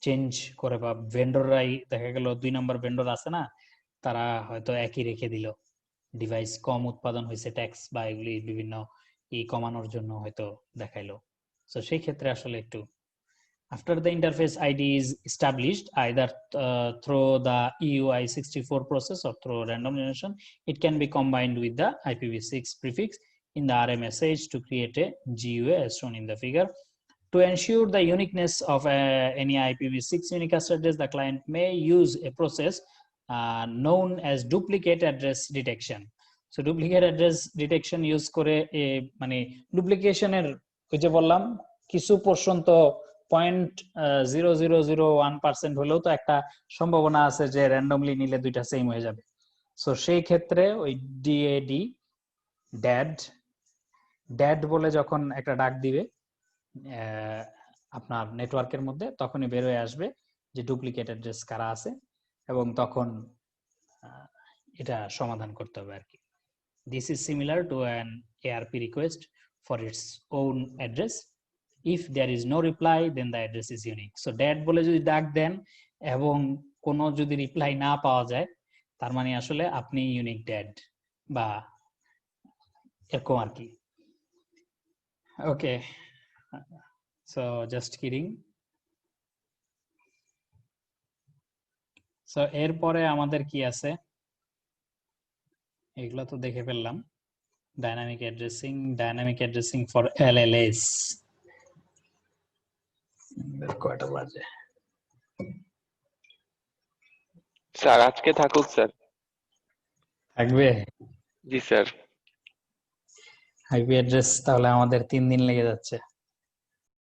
চেঞ্জ করে, বা ভেন্ডররাই দেখা গেল 2 নম্বর ভেন্ডর আছে না, তারা হয়তো একই রেখে দিল, ডিভাইস কম উৎপাদন হয়েছে ট্যাক্স বা এগুলি বিভিন্ন কমানোর জন্য হয়তো দেখাইলো। সো সেই ক্ষেত্রে আসলে একটু after the interface ID is established either through the EUI 64 process or through random generation, it can be combined with the IPv6 prefix in the RMSH to create a GUA as shown in the figure. To ensure the uniqueness of any IPv6 unicast address, the client may use a process known as duplicate address detection. So duplicate address detection use করে মানে ডুপ্লিকেশনের ওই যে বললাম কিছু পর্যন্ত 0.0001% হলেও তো একটা সম্ভাবনা আছে যে র্যান্ডমলি নিলে দুইটা সেম হয়ে যাবে। সো সেই ক্ষেত্রে ওই ডিএডি ড্যাড বলে যখন একটা ডাক দিবে আপনার নেটওয়ার্কের মধ্যে, তখনই বের হয়ে আসবে যে ডুপ্লিকেট অ্যাড্রেস কারা আছে, এবং তখন এটা সমাধান করতে হবে আর কি। This is similar to an ARP request for its own address. If there is no reply, then the address is unique. So dat বলে যদি ডাক দেন এবং কোনো যদি রিপ্লাই না পাওয়া যায়, তার মানে আসলে আপনি ইউনিক ড্যাড বা এরকম আর কি। ওকে, সো জাস্ট কিডিং। সো এরপরে আমাদের কি আছে, এগুলো তো দেখে ফেললাম। Dynamic addressing for LLAs। কয়টা বাজে? স্যার আজকে থাকুক স্যার। থাকবে? জি স্যার। আইপি অ্যাড্রেস তাহলে আমাদের 3 দিন লেগে যাচ্ছে।